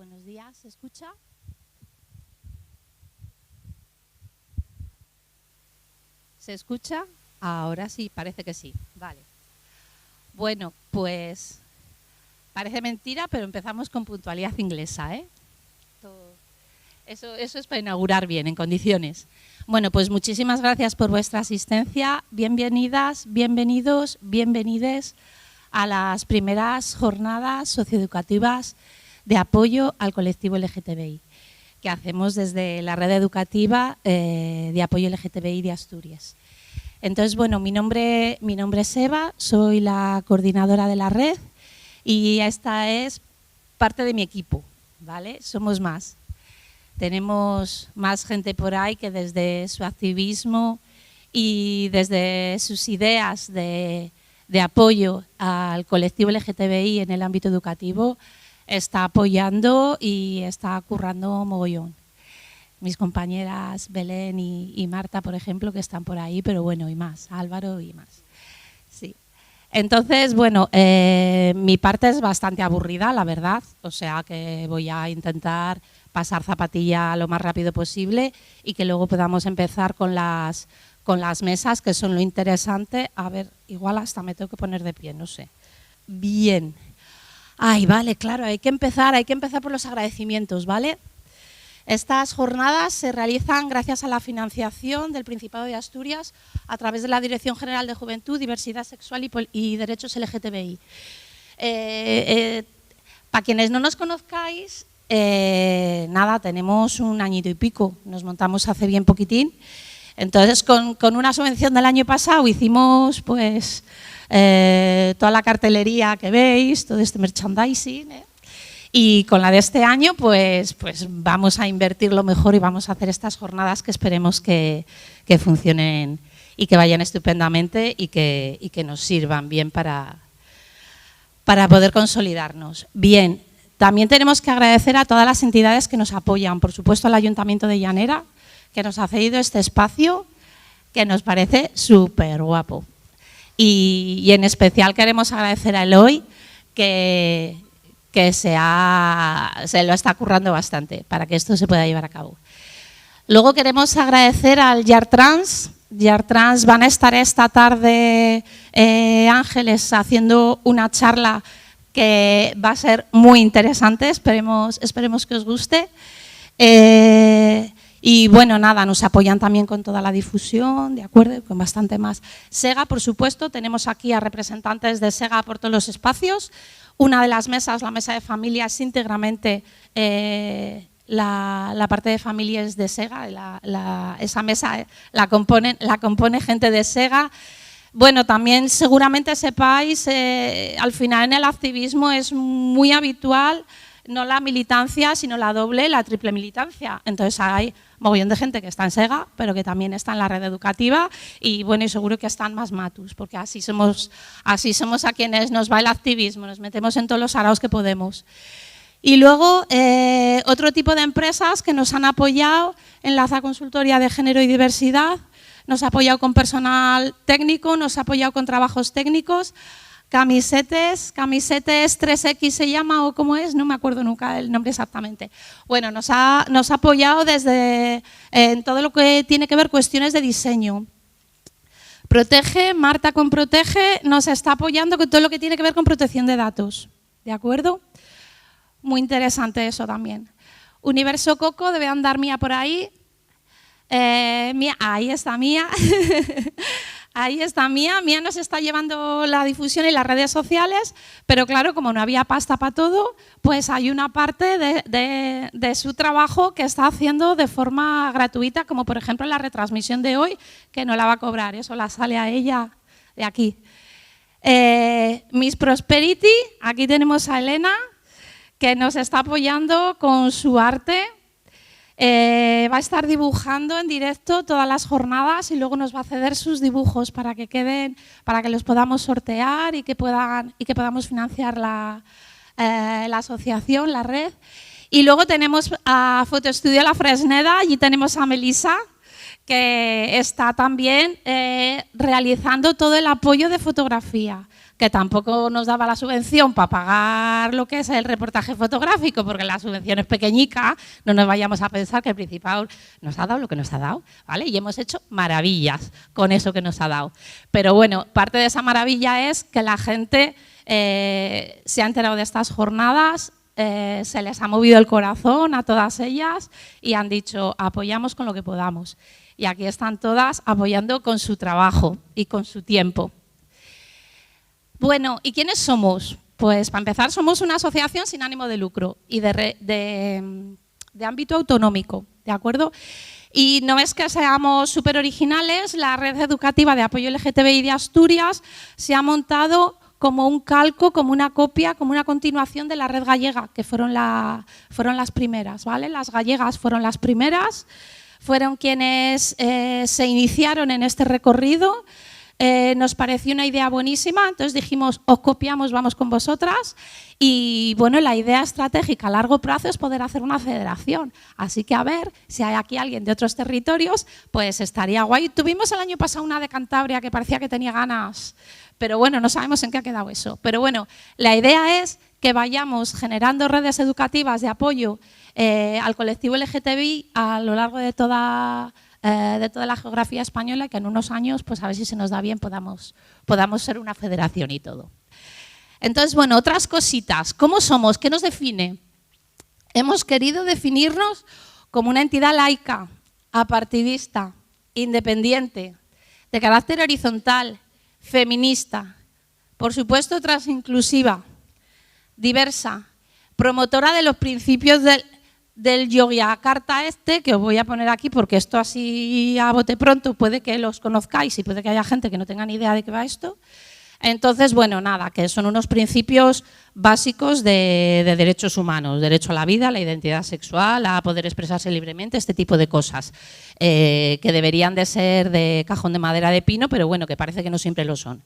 Buenos días, ¿se escucha? ¿Se escucha? Ahora sí, parece que sí. Vale. Bueno, pues parece mentira, pero empezamos con puntualidad inglesa, ¿eh? Eso es para inaugurar bien, en condiciones. Bueno, pues muchísimas gracias por vuestra asistencia. Bienvenidas, bienvenidos, bienvenides a las primeras jornadas socioeducativas de apoyo al colectivo LGTBI que hacemos desde la red educativa de apoyo LGTBI de Asturias. Entonces, bueno, mi nombre es Eva, soy la coordinadora de la red y esta es parte de mi equipo, ¿vale? Somos más. Tenemos más gente por ahí que desde su activismo y desde sus ideas de apoyo al colectivo LGTBI en el ámbito educativo está apoyando y está currando mogollón. Mis compañeras Belén y Marta, por ejemplo, que están por ahí, pero bueno, y más, Álvaro y más. Sí. Entonces, bueno, mi parte es bastante aburrida, la verdad, o sea que voy a intentar pasar zapatilla lo más rápido posible y que luego podamos empezar con las mesas, que son lo interesante. A ver, igual hasta me tengo que poner de pie, no sé. Bien. Ay, vale, claro, hay que empezar por los agradecimientos, ¿vale? Estas jornadas se realizan gracias a la financiación del Principado de Asturias a través de la Dirección General de Juventud, Diversidad Sexual y Derechos LGTBI. Para quienes no nos conozcáis, nada, tenemos un añito y pico, nos montamos hace bien poquitín. Entonces, con una subvención del año pasado hicimos pues toda la cartelería que veis, todo este merchandising, y con la de este año pues vamos a invertirlo mejor y vamos a hacer estas jornadas que esperemos que funcionen y que vayan estupendamente y que nos sirvan bien para poder consolidarnos. Bien, también tenemos que agradecer a todas las entidades que nos apoyan, por supuesto al Ayuntamiento de Llanera, que nos ha cedido este espacio que nos parece súper guapo. Y en especial queremos agradecer a Eloy que se lo está currando bastante para que esto se pueda llevar a cabo. Luego queremos agradecer al YARTrans. YARTrans van a estar esta tarde, Ángeles, haciendo una charla que va a ser muy interesante, esperemos que os guste. Y bueno, nada, nos apoyan también con toda la difusión, ¿de acuerdo? Con bastante más. SEGA, por supuesto, tenemos aquí a representantes de SEGA por todos los espacios. Una de las mesas, la mesa de familia, es íntegramente la parte de familias de SEGA. Esa mesa la compone gente de SEGA. Bueno, también seguramente sepáis, al final en el activismo es muy habitual no la militancia, sino la triple militancia. Entonces hay mogollón de gente que está en SEGA, pero que también está en la red educativa y bueno, y seguro que están más matus, porque así somos a quienes nos va el activismo, nos metemos en todos los araos que podemos. Y luego, otro tipo de empresas que nos han apoyado, Enlaza Consultoría de Género y Diversidad, nos ha apoyado con personal técnico, nos ha apoyado con trabajos técnicos. Camisetes 3X se llama, o cómo es, no me acuerdo nunca el nombre exactamente. Bueno, nos ha apoyado desde en todo lo que tiene que ver cuestiones de diseño. Protege, Marta con Protege nos está apoyando con todo lo que tiene que ver con protección de datos, ¿de acuerdo? Muy interesante eso también. Universo Coco, debe andar Mía por ahí. Mía, ahí está Mía. Ahí está Mía. Mía nos está llevando la difusión y las redes sociales, pero claro, como no había pasta para todo, pues hay una parte de su trabajo que está haciendo de forma gratuita, como por ejemplo la retransmisión de hoy, que no la va a cobrar, eso la sale a ella de aquí. Miss Prosperity, aquí tenemos a Elena, que nos está apoyando con su arte. Va a estar dibujando en directo todas las jornadas y luego nos va a ceder sus dibujos para que queden, para que los podamos sortear y que podamos financiar la asociación, la red. Y luego tenemos a Fotoestudio La Fresneda, allí tenemos a Melissa, que está también realizando todo el apoyo de fotografía. que tampoco nos daba la subvención para pagar lo que es el reportaje fotográfico, porque la subvención es pequeñica, no nos vayamos a pensar que el Principado nos ha dado lo que nos ha dado, ¿vale? Y hemos hecho maravillas con eso que nos ha dado. Pero bueno, parte de esa maravilla es que la gente se ha enterado de estas jornadas, se les ha movido el corazón a todas ellas y han dicho, apoyamos con lo que podamos. Y aquí están todas apoyando con su trabajo y con su tiempo. Bueno, ¿y quiénes somos? Pues para empezar somos una asociación sin ánimo de lucro y de ámbito autonómico, ¿de acuerdo? Y no es que seamos súper originales, la red educativa de apoyo LGTBI de Asturias se ha montado como un calco, como una copia, como una continuación de la red gallega, que fueron las primeras, ¿vale? Las gallegas fueron las primeras, fueron quienes se iniciaron en este recorrido. Nos pareció una idea buenísima, entonces dijimos, os copiamos, vamos con vosotras. Y bueno, la idea estratégica a largo plazo es poder hacer una federación. Así que a ver, si hay aquí alguien de otros territorios, pues estaría guay. Tuvimos el año pasado una de Cantabria que parecía que tenía ganas, pero bueno, no sabemos en qué ha quedado eso. Pero bueno, la idea es que vayamos generando redes educativas de apoyo al colectivo LGTBI a lo largo de toda la geografía española y que en unos años, pues a ver si se nos da bien, podamos ser una federación y todo. Entonces, bueno, otras cositas. ¿Cómo somos? ¿Qué nos define? Hemos querido definirnos como una entidad laica, apartidista, independiente, de carácter horizontal, feminista, por supuesto transinclusiva, diversa, promotora de los principios del Yogyakarta que os voy a poner aquí porque esto así a bote pronto puede que los conozcáis y puede que haya gente que no tenga ni idea de qué va esto. Entonces, bueno, nada, que son unos principios básicos de derechos humanos, derecho a la vida, a la identidad sexual, a poder expresarse libremente, este tipo de cosas que deberían de ser de cajón de madera de pino, pero bueno, que parece que no siempre lo son,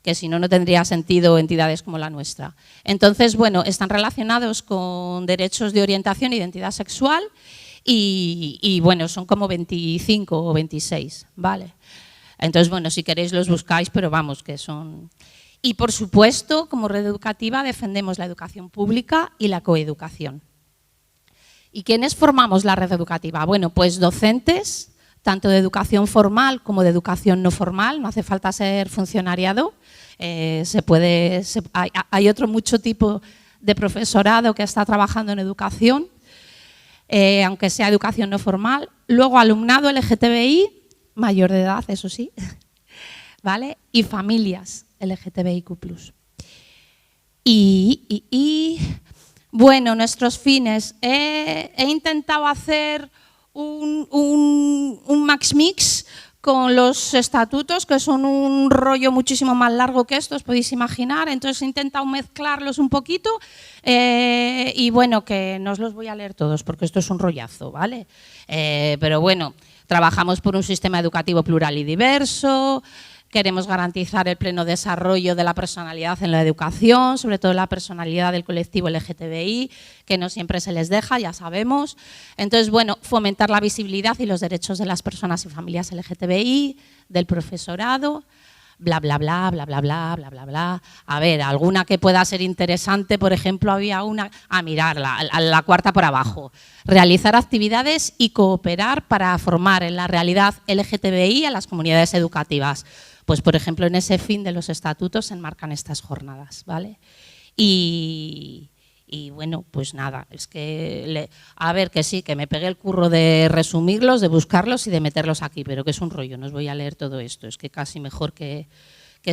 que si no, no tendría sentido entidades como la nuestra. Entonces, bueno, están relacionados con derechos de orientación e identidad sexual y bueno, son como 25 o 26, ¿vale? Entonces, bueno, si queréis los buscáis, pero vamos, que son... Y, por supuesto, como red educativa defendemos la educación pública y la coeducación. ¿Y quiénes formamos la red educativa? Bueno, pues docentes, tanto de educación formal como de educación no formal, no hace falta ser funcionariado, hay otro mucho tipo de profesorado que está trabajando en educación, aunque sea educación no formal. Luego, alumnado LGTBI, mayor de edad, eso sí, ¿vale? Y familias LGTBIQ+. Y bueno, nuestros fines. He intentado hacer un max mix con los estatutos, que son un rollo muchísimo más largo que esto, os podéis imaginar. Entonces he intentado mezclarlos un poquito y bueno, que no os los voy a leer todos porque esto es un rollazo, ¿vale? Pero bueno, trabajamos por un sistema educativo plural y diverso, queremos garantizar el pleno desarrollo de la personalidad en la educación, sobre todo la personalidad del colectivo LGTBI, que no siempre se les deja, ya sabemos. Entonces, bueno, fomentar la visibilidad y los derechos de las personas y familias LGTBI, del profesorado, bla, bla, bla, bla, bla, bla, bla, bla, bla. A ver, alguna que pueda ser interesante, por ejemplo, había una, mirarla, a la cuarta por abajo. Realizar actividades y cooperar para formar en la realidad LGTBI a las comunidades educativas. Pues, por ejemplo, en ese fin de los estatutos se enmarcan estas jornadas, ¿vale? Y bueno, pues nada, es que, a ver, que sí, que me pegué el curro de resumirlos, de buscarlos y de meterlos aquí, pero que es un rollo, no os voy a leer todo esto, es que casi mejor que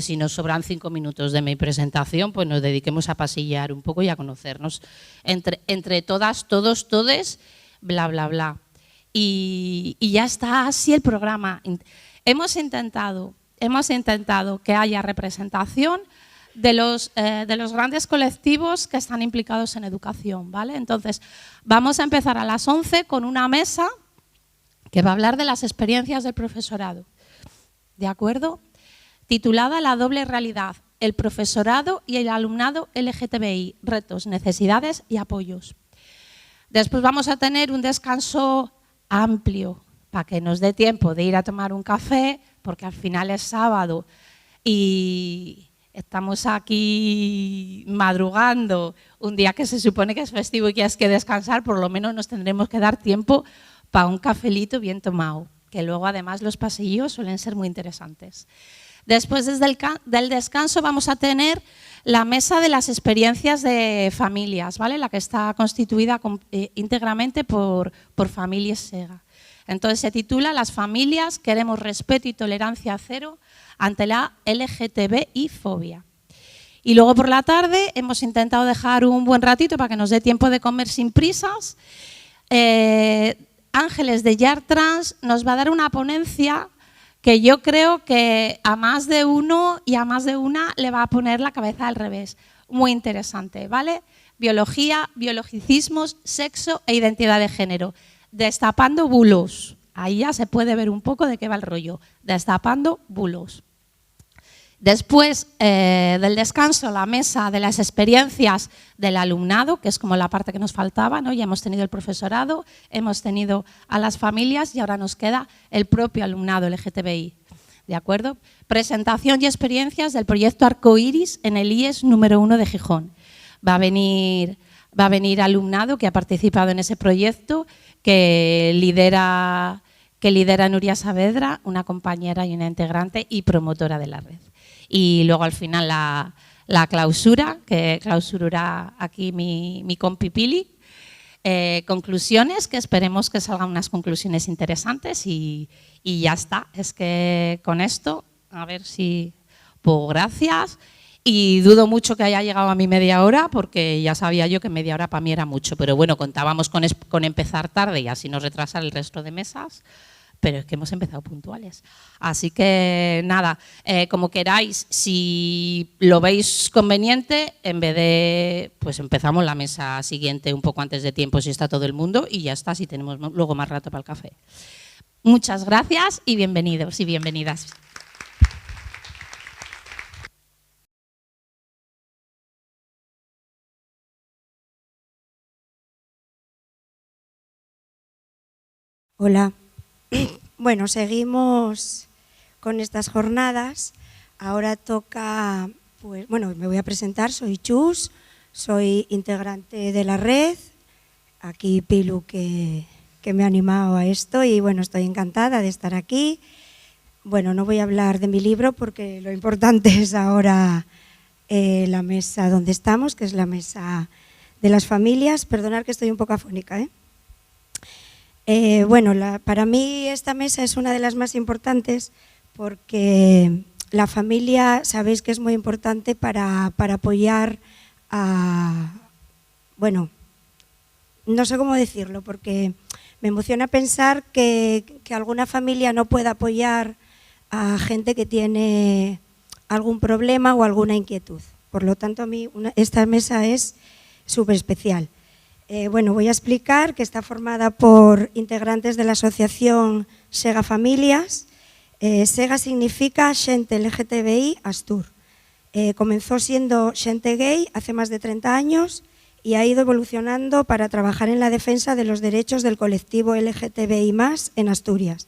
si nos sobran 5 minutos de mi presentación, pues nos dediquemos a pasillar un poco y a conocernos entre todas, todos, todes, bla, bla, bla. Y ya está así el programa. Hemos intentado que haya representación de los grandes colectivos que están implicados en educación, ¿vale? Entonces, vamos a empezar a las 11 con una mesa que va a hablar de las experiencias del profesorado, ¿de acuerdo? Titulada La doble realidad, el profesorado y el alumnado LGTBI, retos, necesidades y apoyos. Después vamos a tener un descanso amplio para que nos dé tiempo de ir a tomar un café, porque al final es sábado y estamos aquí madrugando un día que se supone que es festivo y que hay que descansar, por lo menos nos tendremos que dar tiempo para un cafelito bien tomado, que luego además los pasillos suelen ser muy interesantes. Después del descanso vamos a tener la mesa de las experiencias de familias, ¿vale? La que está constituida íntegramente por familias SEGA. Entonces se titula Las familias queremos respeto y tolerancia cero ante la LGTBI fobia. Y luego por la tarde hemos intentado dejar un buen ratito para que nos dé tiempo de comer sin prisas. Ángeles de Yard Trans nos va a dar una ponencia que yo creo que a más de uno y a más de una le va a poner la cabeza al revés. Muy interesante, ¿vale? Biología, biologicismos, sexo e identidad de género. Destapando bulos. Ahí ya se puede ver un poco de qué va el rollo. Destapando bulos. Después del descanso, la mesa de las experiencias del alumnado, que es como la parte que nos faltaba, ¿no? Ya hemos tenido el profesorado, hemos tenido a las familias y ahora nos queda el propio alumnado LGTBI. ¿De acuerdo? Presentación y experiencias del proyecto Arcoiris en el IES número 1 de Gijón. Va a venir alumnado que ha participado en ese proyecto, que lidera Nuria Saavedra, una compañera y una integrante y promotora de la red. Y luego al final la clausura, que clausurará aquí mi compi Pili. Conclusiones, que esperemos que salgan unas conclusiones interesantes y ya está. Es que con esto, a ver si... Pues gracias. Y dudo mucho que haya llegado a mi media hora, porque ya sabía yo que media hora para mí era mucho. Pero bueno, contábamos con empezar tarde y así nos retrasar el resto de mesas. Pero es que hemos empezado puntuales. Así que nada, como queráis, si lo veis conveniente, en vez de, pues empezamos la mesa siguiente un poco antes de tiempo si está todo el mundo y ya está, si tenemos luego más rato para el café. Muchas gracias y bienvenidos y bienvenidas. Hola. Bueno, seguimos con estas jornadas. Ahora toca, pues, bueno, me voy a presentar, soy Chus, soy integrante de la red. Aquí Pilu que me ha animado a esto y bueno, estoy encantada de estar aquí. Bueno, no voy a hablar de mi libro porque lo importante es ahora la mesa donde estamos, que es la mesa de las familias. Perdonad que estoy un poco afónica, ¿eh? Bueno, para mí esta mesa es una de las más importantes porque la familia, sabéis que es muy importante para apoyar a... Bueno, no sé cómo decirlo porque me emociona pensar que alguna familia no pueda apoyar a gente que tiene algún problema o alguna inquietud. Por lo tanto, a mí esta mesa es súper especial. Bueno, voy a explicar que está formada por integrantes de la asociación SEGA Familias. SEGA significa Xente LGTBI Astur. Comenzó siendo Xente Gay hace más de 30 años y ha ido evolucionando para trabajar en la defensa de los derechos del colectivo LGTBI+ en Asturias.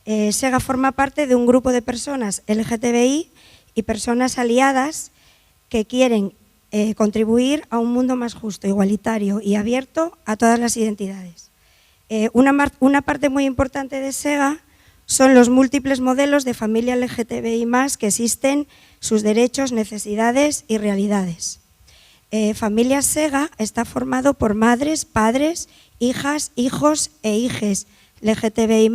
SEGA forma parte de un grupo de personas LGTBI y personas aliadas que quieren contribuir a un mundo más justo, igualitario y abierto a todas las identidades. Una parte muy importante de SEGA son los múltiples modelos de familia LGTBI+, que existen, sus derechos, necesidades y realidades. Familia SEGA está formado por madres, padres, hijas, hijos e hijes LGTBI+,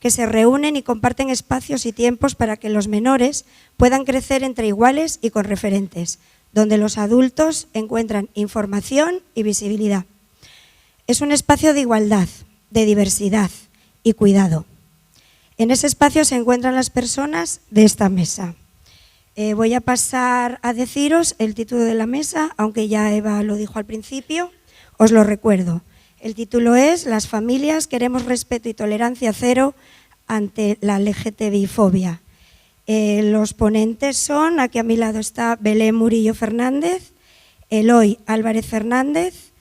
que se reúnen y comparten espacios y tiempos para que los menores puedan crecer entre iguales y con referentes, donde los adultos encuentran información y visibilidad. Es un espacio de igualdad, de diversidad y cuidado. En ese espacio se encuentran las personas de esta mesa. Voy a pasar a deciros el título de la mesa, aunque ya Eva lo dijo al principio, os lo recuerdo. El título es Las familias queremos respeto y tolerancia cero ante la LGTBI-fobia. Los ponentes son, aquí a mi lado está Belén Murillo Fernández, Eloy Álvarez Fernández,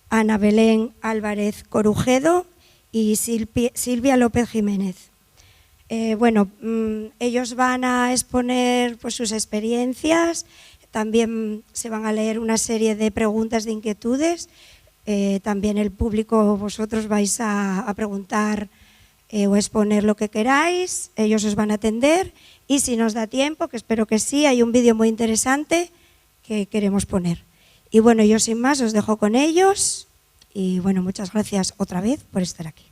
Ana Belén Álvarez Corujedo y Silvia López Jiménez. Ellos van a exponer pues, sus experiencias, también se van a leer una serie de preguntas, de inquietudes, también el público, vosotros vais a preguntar o exponer lo que queráis, ellos os van a atender y si nos da tiempo, que espero que sí, hay un vídeo muy interesante que queremos poner. Y bueno, yo sin más os dejo con ellos y bueno, muchas gracias otra vez por estar aquí.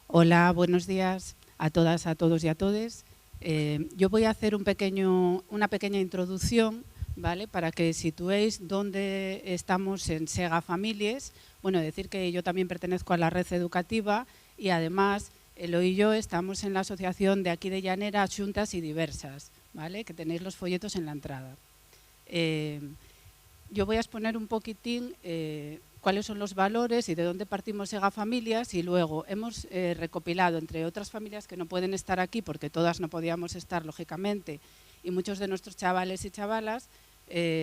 Hola, buenos días a todas, a todos y a todes. Yo voy a hacer una pequeña introducción, ¿vale? Para que situéis dónde estamos en Sega Families. Bueno, decir que yo también pertenezco a la red educativa y además Eloi y yo estamos en la asociación de aquí de Llanera, Xuntas y Diversas, ¿vale? Que tenéis los folletos en la entrada. Yo voy a exponer un poquitín cuáles son los valores y de dónde partimos Sega Familias y luego hemos recopilado, entre otras familias que no pueden estar aquí porque todas no podíamos estar, lógicamente, y muchos de nuestros chavales y chavalas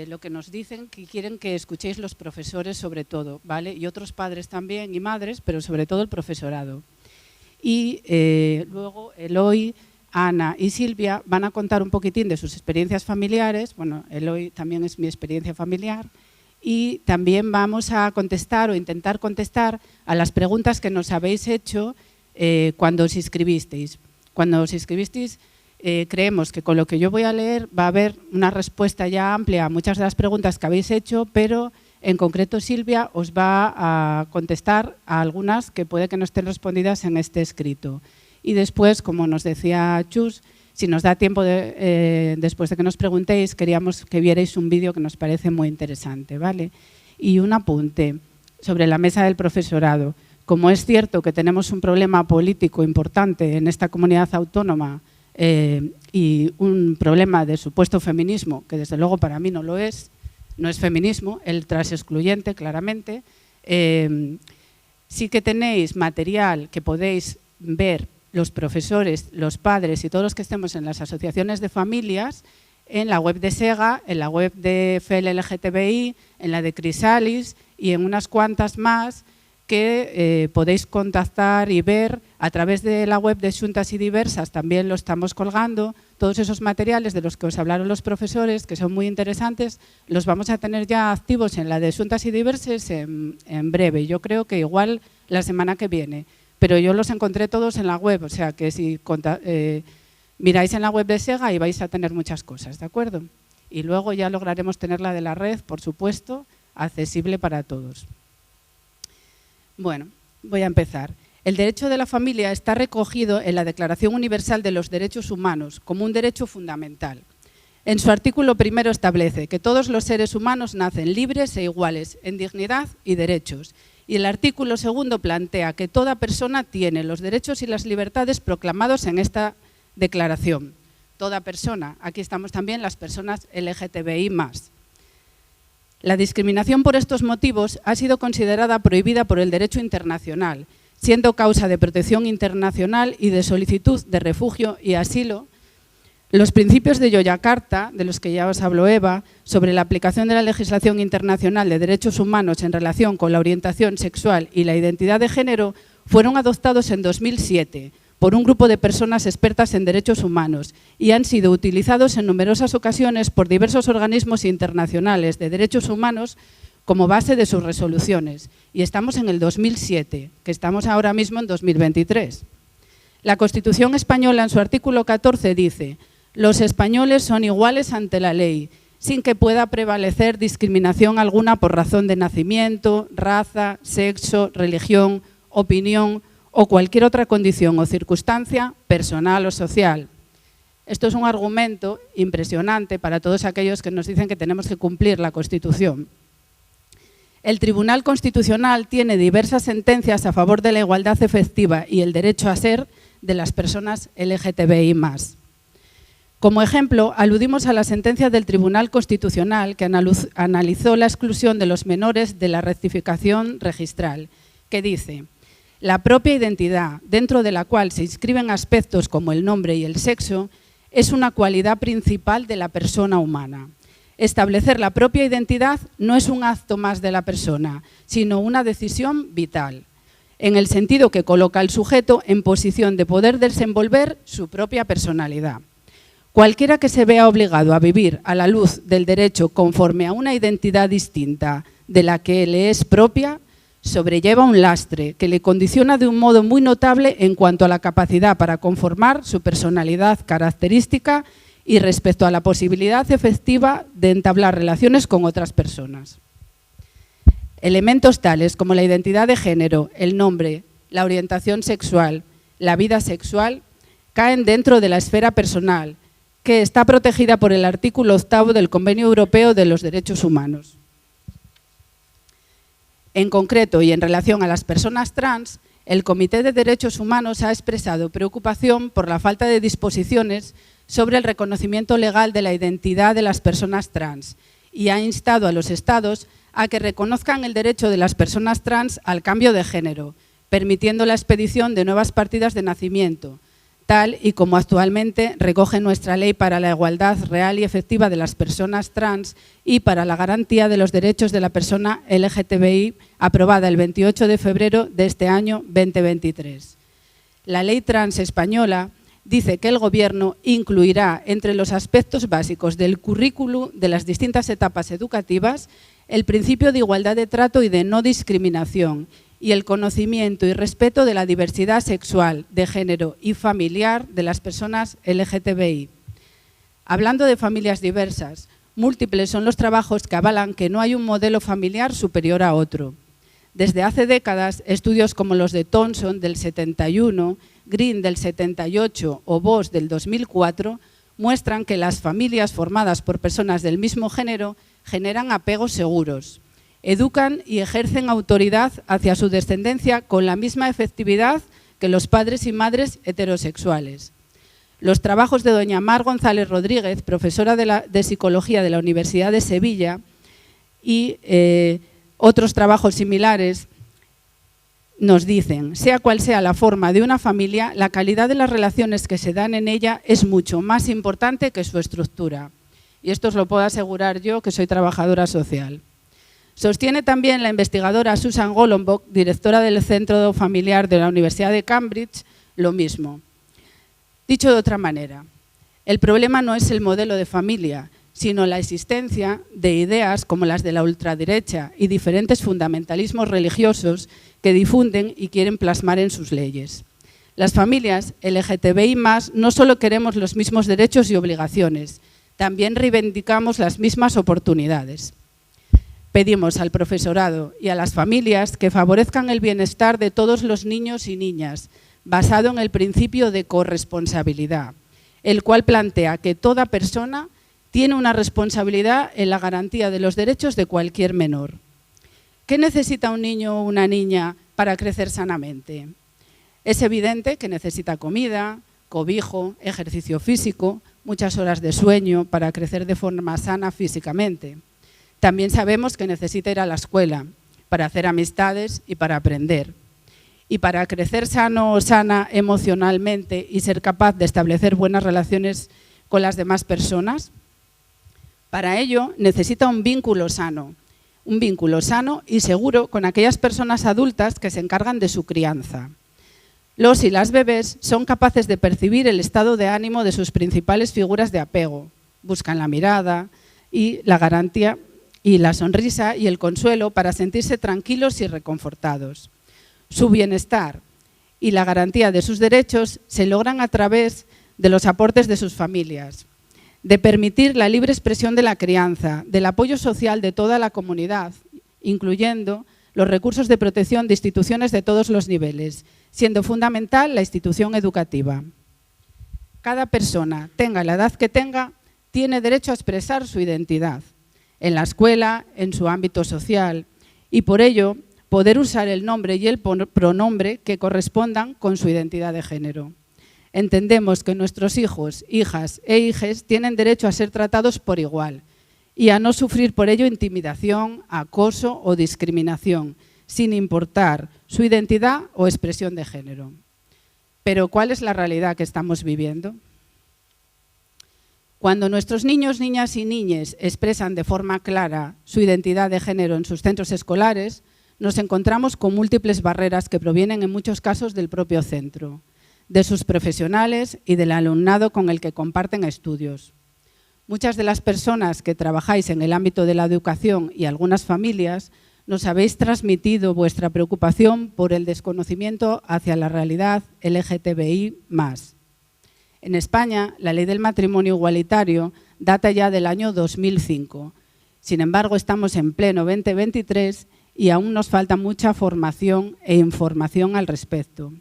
lo que nos dicen que quieren que escuchéis los profesores sobre todo, ¿vale? Y otros padres también y madres, pero sobre todo el profesorado. Y luego Eloi, Ana y Silvia van a contar un poquitín de sus experiencias familiares. Bueno, Eloi también es mi experiencia familiar. Y también vamos a contestar o intentar contestar a las preguntas que nos habéis hecho cuando os inscribisteis. Cuando os inscribisteis, creemos que con lo que yo voy a leer va a haber una respuesta ya amplia a muchas de las preguntas que habéis hecho, pero en concreto Silvia os va a contestar a algunas que puede que no estén respondidas en este escrito. Y después, como nos decía Chus, si nos da tiempo después de que nos preguntéis, queríamos que vierais un vídeo que nos parece muy interesante, ¿vale? Y un apunte sobre la mesa del profesorado. Como es cierto que tenemos un problema político importante en esta comunidad autónoma y un problema de supuesto feminismo, que desde luego para mí no es feminismo, el transexcluyente claramente, sí que tenéis material que podéis ver los profesores, los padres y todos los que estemos en las asociaciones de familias, en la web de Sega, en la web de FEL-LGTBI, en la de Crisalis y en unas cuantas más que podéis contactar y ver a través de la web de Xuntas y Diversas. También lo estamos colgando, todos esos materiales de los que os hablaron los profesores, que son muy interesantes, los vamos a tener ya activos en la de Xuntas y Diversas en breve. Yo creo que igual la semana que viene. Pero yo los encontré todos en la web, o sea que si miráis en la web de Sega y vais a tener muchas cosas, ¿de acuerdo? Y luego ya lograremos tener la de la red, por supuesto, accesible para todos. Bueno, voy a empezar. El derecho de la familia está recogido en la Declaración Universal de los Derechos Humanos como un derecho fundamental. En su artículo primero establece que todos los seres humanos nacen libres e iguales en dignidad y derechos. Y el artículo segundo plantea que toda persona tiene los derechos y las libertades proclamados en esta declaración. Toda persona, aquí estamos también las personas LGTBI+. La discriminación por estos motivos ha sido considerada prohibida por el derecho internacional, siendo causa de protección internacional y de solicitud de refugio y asilo. Los principios de Yogyakarta, de los que ya os habló Eva, sobre la aplicación de la legislación internacional de derechos humanos en relación con la orientación sexual y la identidad de género, fueron adoptados en 2007 por un grupo de personas expertas en derechos humanos y han sido utilizados en numerosas ocasiones por diversos organismos internacionales de derechos humanos como base de sus resoluciones. Y estamos en el 2007, que estamos ahora mismo en 2023. La Constitución española, en su artículo 14, dice: los españoles son iguales ante la ley, sin que pueda prevalecer discriminación alguna por razón de nacimiento, raza, sexo, religión, opinión o cualquier otra condición o circunstancia personal o social. Esto es un argumento impresionante para todos aquellos que nos dicen que tenemos que cumplir la Constitución. El Tribunal Constitucional tiene diversas sentencias a favor de la igualdad efectiva y el derecho a ser de las personas LGTBI+. Como ejemplo, aludimos a la sentencia del Tribunal Constitucional que analizó la exclusión de los menores de la rectificación registral, que dice: la propia identidad, dentro de la cual se inscriben aspectos como el nombre y el sexo, es una cualidad principal de la persona humana. Establecer la propia identidad no es un acto más de la persona, sino una decisión vital, en el sentido que coloca al sujeto en posición de poder desenvolver su propia personalidad. Cualquiera que se vea obligado a vivir a la luz del derecho conforme a una identidad distinta de la que le es propia, sobrelleva un lastre que le condiciona de un modo muy notable en cuanto a la capacidad para conformar su personalidad característica y respecto a la posibilidad efectiva de entablar relaciones con otras personas. Elementos tales como la identidad de género, el nombre, la orientación sexual, la vida sexual, caen dentro de la esfera personal, que está protegida por el artículo 8 del Convenio Europeo de los Derechos Humanos. En concreto, y en relación a las personas trans, el Comité de Derechos Humanos ha expresado preocupación por la falta de disposiciones sobre el reconocimiento legal de la identidad de las personas trans y ha instado a los Estados a que reconozcan el derecho de las personas trans al cambio de género, permitiendo la expedición de nuevas partidas de nacimiento, tal y como actualmente recoge nuestra Ley para la Igualdad Real y Efectiva de las Personas Trans y para la Garantía de los Derechos de la Persona LGTBI, aprobada el 28 de febrero de este año 2023. La Ley Trans española dice que el Gobierno incluirá entre los aspectos básicos del currículum de las distintas etapas educativas el principio de igualdad de trato y de no discriminación y el conocimiento y respeto de la diversidad sexual, de género y familiar de las personas LGTBI. Hablando de familias diversas, múltiples son los trabajos que avalan que no hay un modelo familiar superior a otro. Desde hace décadas, estudios como los de Thomson del 71, Green del 78 o Voss del 2004 muestran que las familias formadas por personas del mismo género generan apegos seguros, educan y ejercen autoridad hacia su descendencia con la misma efectividad que los padres y madres heterosexuales. Los trabajos de doña Mar González Rodríguez, profesora de Psicología de la Universidad de Sevilla, y otros trabajos similares nos dicen, sea cual sea la forma de una familia, la calidad de las relaciones que se dan en ella es mucho más importante que su estructura. Y esto os lo puedo asegurar yo, que soy trabajadora social. Sostiene también la investigadora Susan Golombok, directora del Centro Familiar de la Universidad de Cambridge, lo mismo. Dicho de otra manera, el problema no es el modelo de familia, sino la existencia de ideas como las de la ultraderecha y diferentes fundamentalismos religiosos que difunden y quieren plasmar en sus leyes. Las familias LGTBI+, no solo queremos los mismos derechos y obligaciones, también reivindicamos las mismas oportunidades. Pedimos al profesorado y a las familias que favorezcan el bienestar de todos los niños y niñas, basado en el principio de corresponsabilidad, el cual plantea que toda persona tiene una responsabilidad en la garantía de los derechos de cualquier menor. ¿Qué necesita un niño o una niña para crecer sanamente? Es evidente que necesita comida, cobijo, ejercicio físico, muchas horas de sueño para crecer de forma sana físicamente. También sabemos que necesita ir a la escuela para hacer amistades y para aprender. Y para crecer sano o sana emocionalmente y ser capaz de establecer buenas relaciones con las demás personas, para ello necesita un vínculo sano y seguro con aquellas personas adultas que se encargan de su crianza. Los y las bebés son capaces de percibir el estado de ánimo de sus principales figuras de apego. Buscan la mirada y la garantía y la sonrisa y el consuelo para sentirse tranquilos y reconfortados. Su bienestar y la garantía de sus derechos se logran a través de los aportes de sus familias, de permitir la libre expresión de la crianza, del apoyo social de toda la comunidad, incluyendo los recursos de protección de instituciones de todos los niveles, siendo fundamental la institución educativa. Cada persona, tenga la edad que tenga, tiene derecho a expresar su identidad, en la escuela, en su ámbito social, y por ello poder usar el nombre y el pronombre que correspondan con su identidad de género. Entendemos que nuestros hijos, hijas e hijes tienen derecho a ser tratados por igual y a no sufrir por ello intimidación, acoso o discriminación, sin importar su identidad o expresión de género. Pero ¿cuál es la realidad que estamos viviendo? Cuando nuestros niños, niñas y niñas expresan de forma clara su identidad de género en sus centros escolares, nos encontramos con múltiples barreras que provienen en muchos casos del propio centro, de sus profesionales y del alumnado con el que comparten estudios. Muchas de las personas que trabajáis en el ámbito de la educación y algunas familias nos habéis transmitido vuestra preocupación por el desconocimiento hacia la realidad LGTBI+. En España, la ley del matrimonio igualitario data ya del año 2005. Sin embargo, estamos en pleno 2023 y aún nos falta mucha formación e información al respecto.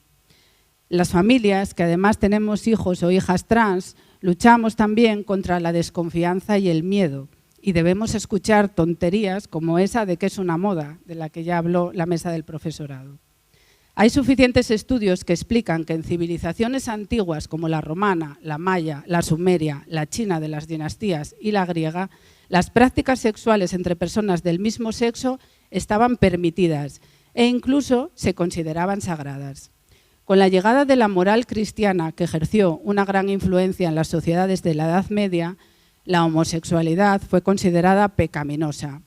Las familias, que además tenemos hijos o hijas trans, luchamos también contra la desconfianza y el miedo, y debemos escuchar tonterías como esa de que es una moda, de la que ya habló la mesa del profesorado. Hay suficientes estudios que explican que en civilizaciones antiguas como la romana, la maya, la sumeria, la china de las dinastías y la griega, las prácticas sexuales entre personas del mismo sexo estaban permitidas e incluso se consideraban sagradas. Con la llegada de la moral cristiana, que ejerció una gran influencia en las sociedades de la Edad Media, la homosexualidad fue considerada pecaminosa,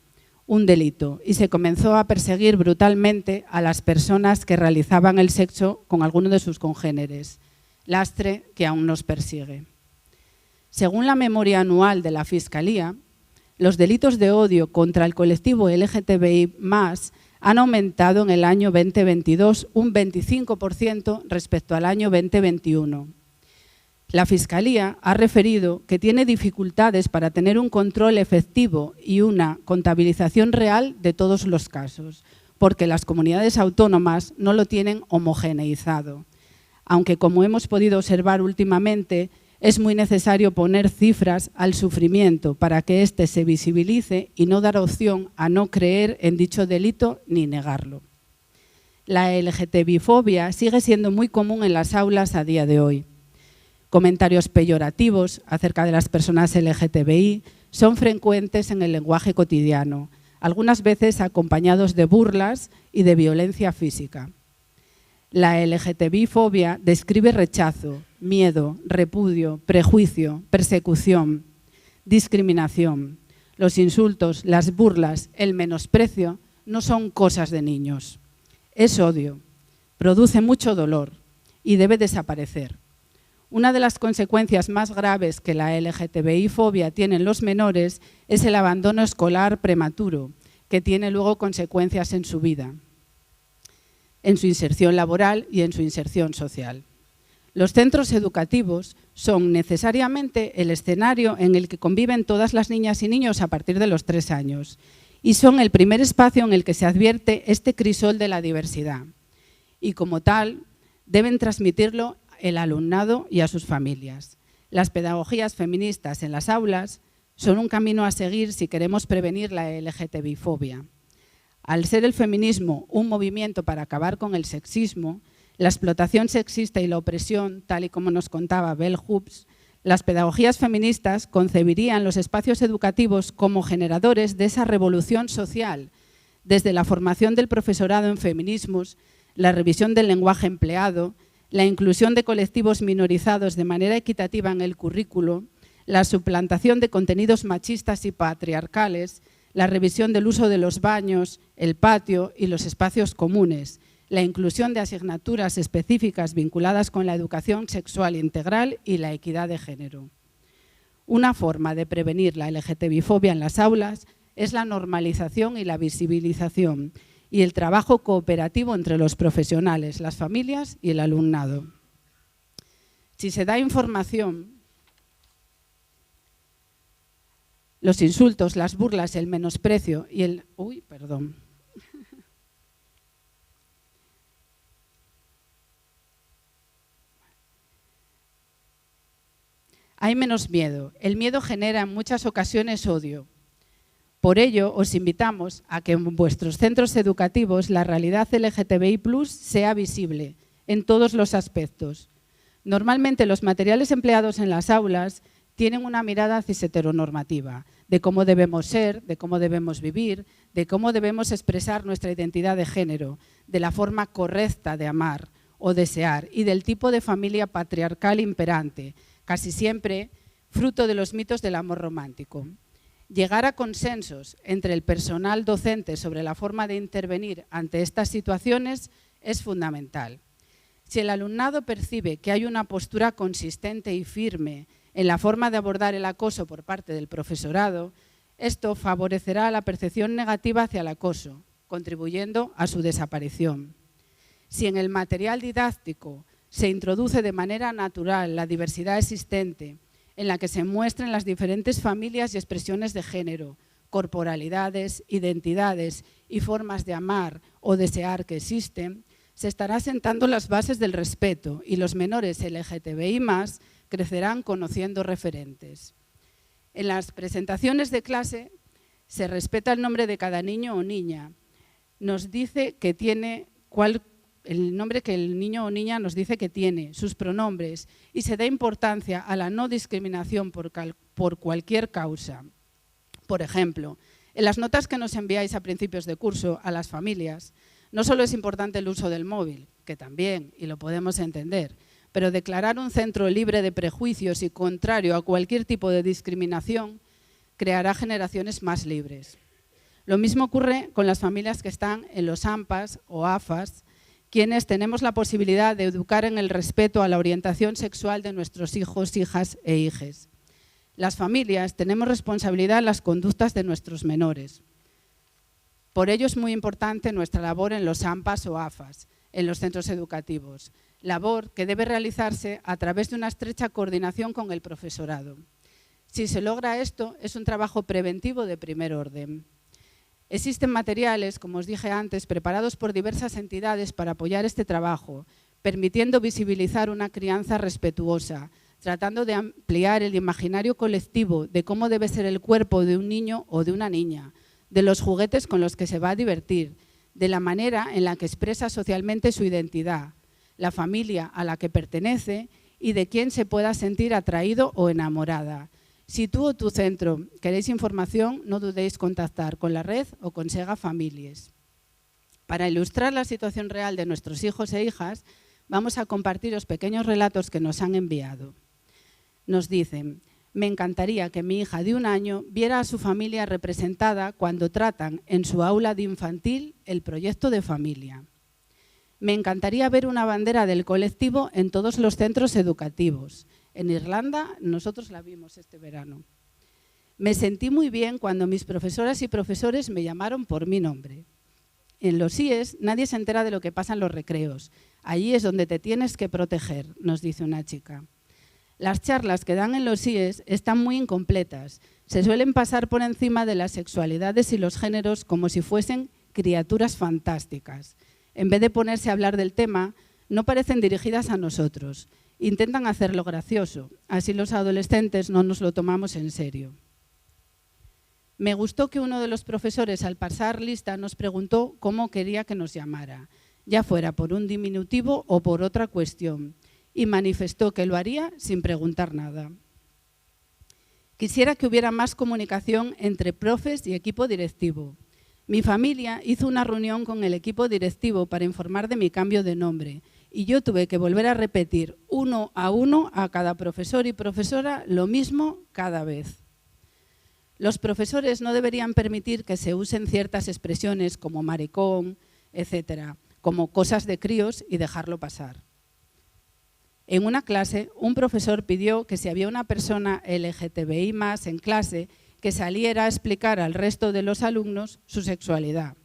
un delito, y se comenzó a perseguir brutalmente a las personas que realizaban el sexo con alguno de sus congéneres, lastre que aún nos persigue. Según la memoria anual de la Fiscalía, los delitos de odio contra el colectivo LGTBI+, han aumentado en el año 2022 un 25% respecto al año 2021. La Fiscalía ha referido que tiene dificultades para tener un control efectivo y una contabilización real de todos los casos, porque las comunidades autónomas no lo tienen homogeneizado. Aunque, como hemos podido observar últimamente, es muy necesario poner cifras al sufrimiento para que éste se visibilice y no dar opción a no creer en dicho delito ni negarlo. La LGTBI-fobia sigue siendo muy común en las aulas a día de hoy. Comentarios peyorativos acerca de las personas LGTBI son frecuentes en el lenguaje cotidiano, algunas veces acompañados de burlas y de violencia física. La LGTBI-fobia describe rechazo, miedo, repudio, prejuicio, persecución, discriminación. Los insultos, las burlas, el menosprecio no son cosas de niños. Es odio, produce mucho dolor y debe desaparecer. Una de las consecuencias más graves que la LGTBI-fobia tiene en los menores es el abandono escolar prematuro, que tiene luego consecuencias en su vida, en su inserción laboral y en su inserción social. Los centros educativos son necesariamente el escenario en el que conviven todas las niñas y niños a partir de los 3 años y son el primer espacio en el que se advierte este crisol de la diversidad y, como tal, deben transmitirlo el alumnado y a sus familias. Las pedagogías feministas en las aulas son un camino a seguir si queremos prevenir la LGTBI-fobia. Al ser el feminismo un movimiento para acabar con el sexismo, la explotación sexista y la opresión, tal y como nos contaba Bell Hooks, las pedagogías feministas concebirían los espacios educativos como generadores de esa revolución social, desde la formación del profesorado en feminismos, la revisión del lenguaje empleado, la inclusión de colectivos minorizados de manera equitativa en el currículo, la suplantación de contenidos machistas y patriarcales, la revisión del uso de los baños, el patio y los espacios comunes, la inclusión de asignaturas específicas vinculadas con la educación sexual integral y la equidad de género. Una forma de prevenir la LGTBI-fobia en las aulas es la normalización y la visibilización y el trabajo cooperativo entre los profesionales, las familias y el alumnado. Si se da información, los insultos, las burlas, el menosprecio y el... Hay menos miedo. El miedo genera en muchas ocasiones odio. Por ello, os invitamos a que en vuestros centros educativos la realidad LGTBI+ sea visible en todos los aspectos. Normalmente los materiales empleados en las aulas tienen una mirada cis-heteronormativa, de cómo debemos ser, de cómo debemos vivir, de cómo debemos expresar nuestra identidad de género, de la forma correcta de amar o desear y del tipo de familia patriarcal imperante, casi siempre fruto de los mitos del amor romántico. Llegar a consensos entre el personal docente sobre la forma de intervenir ante estas situaciones es fundamental. Si el alumnado percibe que hay una postura consistente y firme en la forma de abordar el acoso por parte del profesorado, esto favorecerá la percepción negativa hacia el acoso, contribuyendo a su desaparición. Si en el material didáctico se introduce de manera natural la diversidad existente, en la que se muestren las diferentes familias y expresiones de género, corporalidades, identidades y formas de amar o desear que existen, se estará sentando las bases del respeto y los menores LGTBI+, crecerán conociendo referentes. En las presentaciones de clase se respeta el nombre de cada niño o niña. Nos dice que tiene el nombre que el niño o niña nos dice que tiene, sus pronombres, y se da importancia a la no discriminación por cualquier causa. Por ejemplo, en las notas que nos enviáis a principios de curso a las familias, no solo es importante el uso del móvil, que también, y lo podemos entender, pero declarar un centro libre de prejuicios y contrario a cualquier tipo de discriminación creará generaciones más libres. Lo mismo ocurre con las familias que están en los AMPAs o AFAS, quienes tenemos la posibilidad de educar en el respeto a la orientación sexual de nuestros hijos, hijas e hijes. Las familias tenemos responsabilidad en las conductas de nuestros menores. Por ello es muy importante nuestra labor en los AMPAs o AFAS, en los centros educativos, labor que debe realizarse a través de una estrecha coordinación con el profesorado. Si se logra esto, es un trabajo preventivo de primer orden. Existen materiales, como os dije antes, preparados por diversas entidades para apoyar este trabajo, permitiendo visibilizar una crianza respetuosa, tratando de ampliar el imaginario colectivo de cómo debe ser el cuerpo de un niño o de una niña, de los juguetes con los que se va a divertir, de la manera en la que expresa socialmente su identidad, la familia a la que pertenece y de quién se pueda sentir atraído o enamorada. Si tú o tu centro queréis información, no dudéis contactar con la red o con Sega Families. Para ilustrar la situación real de nuestros hijos e hijas, vamos a compartir los pequeños relatos que nos han enviado. Nos dicen: me encantaría que mi hija de 1 año viera a su familia representada cuando tratan en su aula de infantil el proyecto de familia. Me encantaría ver una bandera del colectivo en todos los centros educativos. En Irlanda nosotros la vimos este verano. Me sentí muy bien cuando mis profesoras y profesores me llamaron por mi nombre. En los IES nadie se entera de lo que pasa en los recreos. Allí es donde te tienes que proteger, nos dice una chica. Las charlas que dan en los IES están muy incompletas. Se suelen pasar por encima de las sexualidades y los géneros como si fuesen criaturas fantásticas. En vez de ponerse a hablar del tema, no parecen dirigidas a nosotros. Intentan hacerlo gracioso, así los adolescentes no nos lo tomamos en serio. Me gustó que uno de los profesores al pasar lista nos preguntó cómo quería que nos llamara, ya fuera por un diminutivo o por otra cuestión, y manifestó que lo haría sin preguntar nada. Quisiera que hubiera más comunicación entre profes y equipo directivo. Mi familia hizo una reunión con el equipo directivo para informar de mi cambio de nombre y yo tuve que volver a repetir 1 a 1 a cada profesor y profesora lo mismo cada vez. Los profesores no deberían permitir que se usen ciertas expresiones como maricón, etcétera, como cosas de críos y dejarlo pasar. En una clase, un profesor pidió que si había una persona LGTBI+ en clase, que saliera a explicar al resto de los alumnos su sexualidad,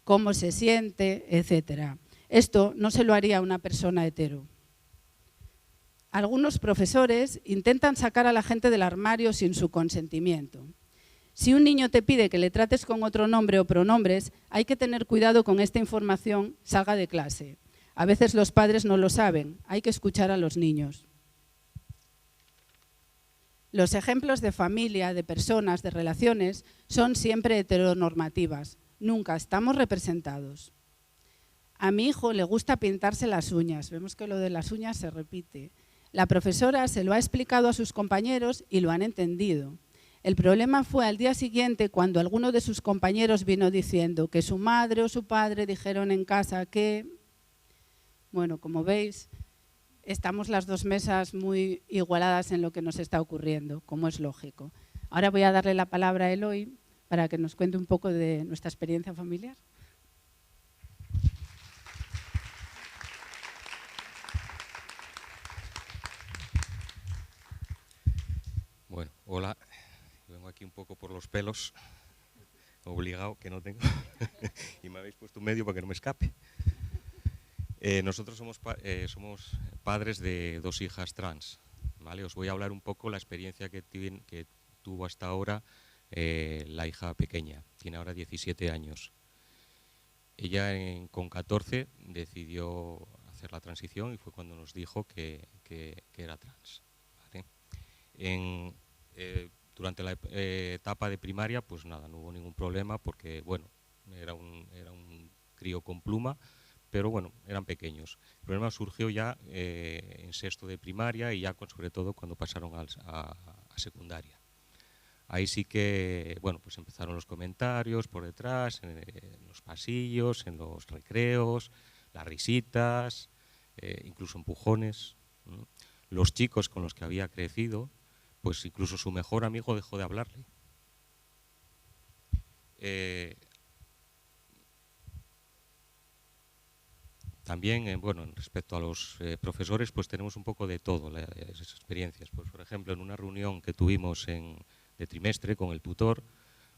cómo se siente, etcétera. Esto no se lo haría a una persona hetero. Algunos profesores intentan sacar a la gente del armario sin su consentimiento. Si un niño te pide que le trates con otro nombre o pronombres, hay que tener cuidado con esta información salga de clase. A veces los padres no lo saben, hay que escuchar a los niños. Los ejemplos de familia, de personas, de relaciones son siempre heteronormativas, nunca estamos representados. A mi hijo le gusta pintarse las uñas, vemos que lo de las uñas se repite. La profesora se lo ha explicado a sus compañeros y lo han entendido. El problema fue al día siguiente cuando alguno de sus compañeros vino diciendo que su madre o su padre dijeron en casa que… Bueno, como veis, estamos las dos mesas muy igualadas en lo que nos está ocurriendo, como es lógico. Ahora voy a darle la palabra a Eloy para que nos cuente un poco de nuestra experiencia familiar. Bueno, hola. Vengo aquí un poco por los pelos, obligado, que no tengo, y me habéis puesto un medio para que no me escape. Nosotros somos padres de 2 hijas trans, ¿vale? Os voy a hablar un poco la experiencia que tuvo hasta ahora la hija pequeña, tiene ahora 17 años. Ella con 14 decidió hacer la transición y fue cuando nos dijo que era trans, ¿vale? Durante la etapa de primaria, pues nada, no hubo ningún problema porque, bueno, era un crío con pluma, pero bueno, eran pequeños. El problema surgió ya en sexto de primaria y ya sobre todo cuando pasaron a secundaria. Ahí sí que, bueno, pues empezaron los comentarios por detrás, en los pasillos, en los recreos, las risitas, incluso empujones, ¿no? Los chicos con los que había crecido, pues incluso su mejor amigo dejó de hablarle. También, bueno, respecto a los profesores, pues tenemos un poco de todo, esas experiencias. Pues, por ejemplo, en una reunión que tuvimos de trimestre con el tutor,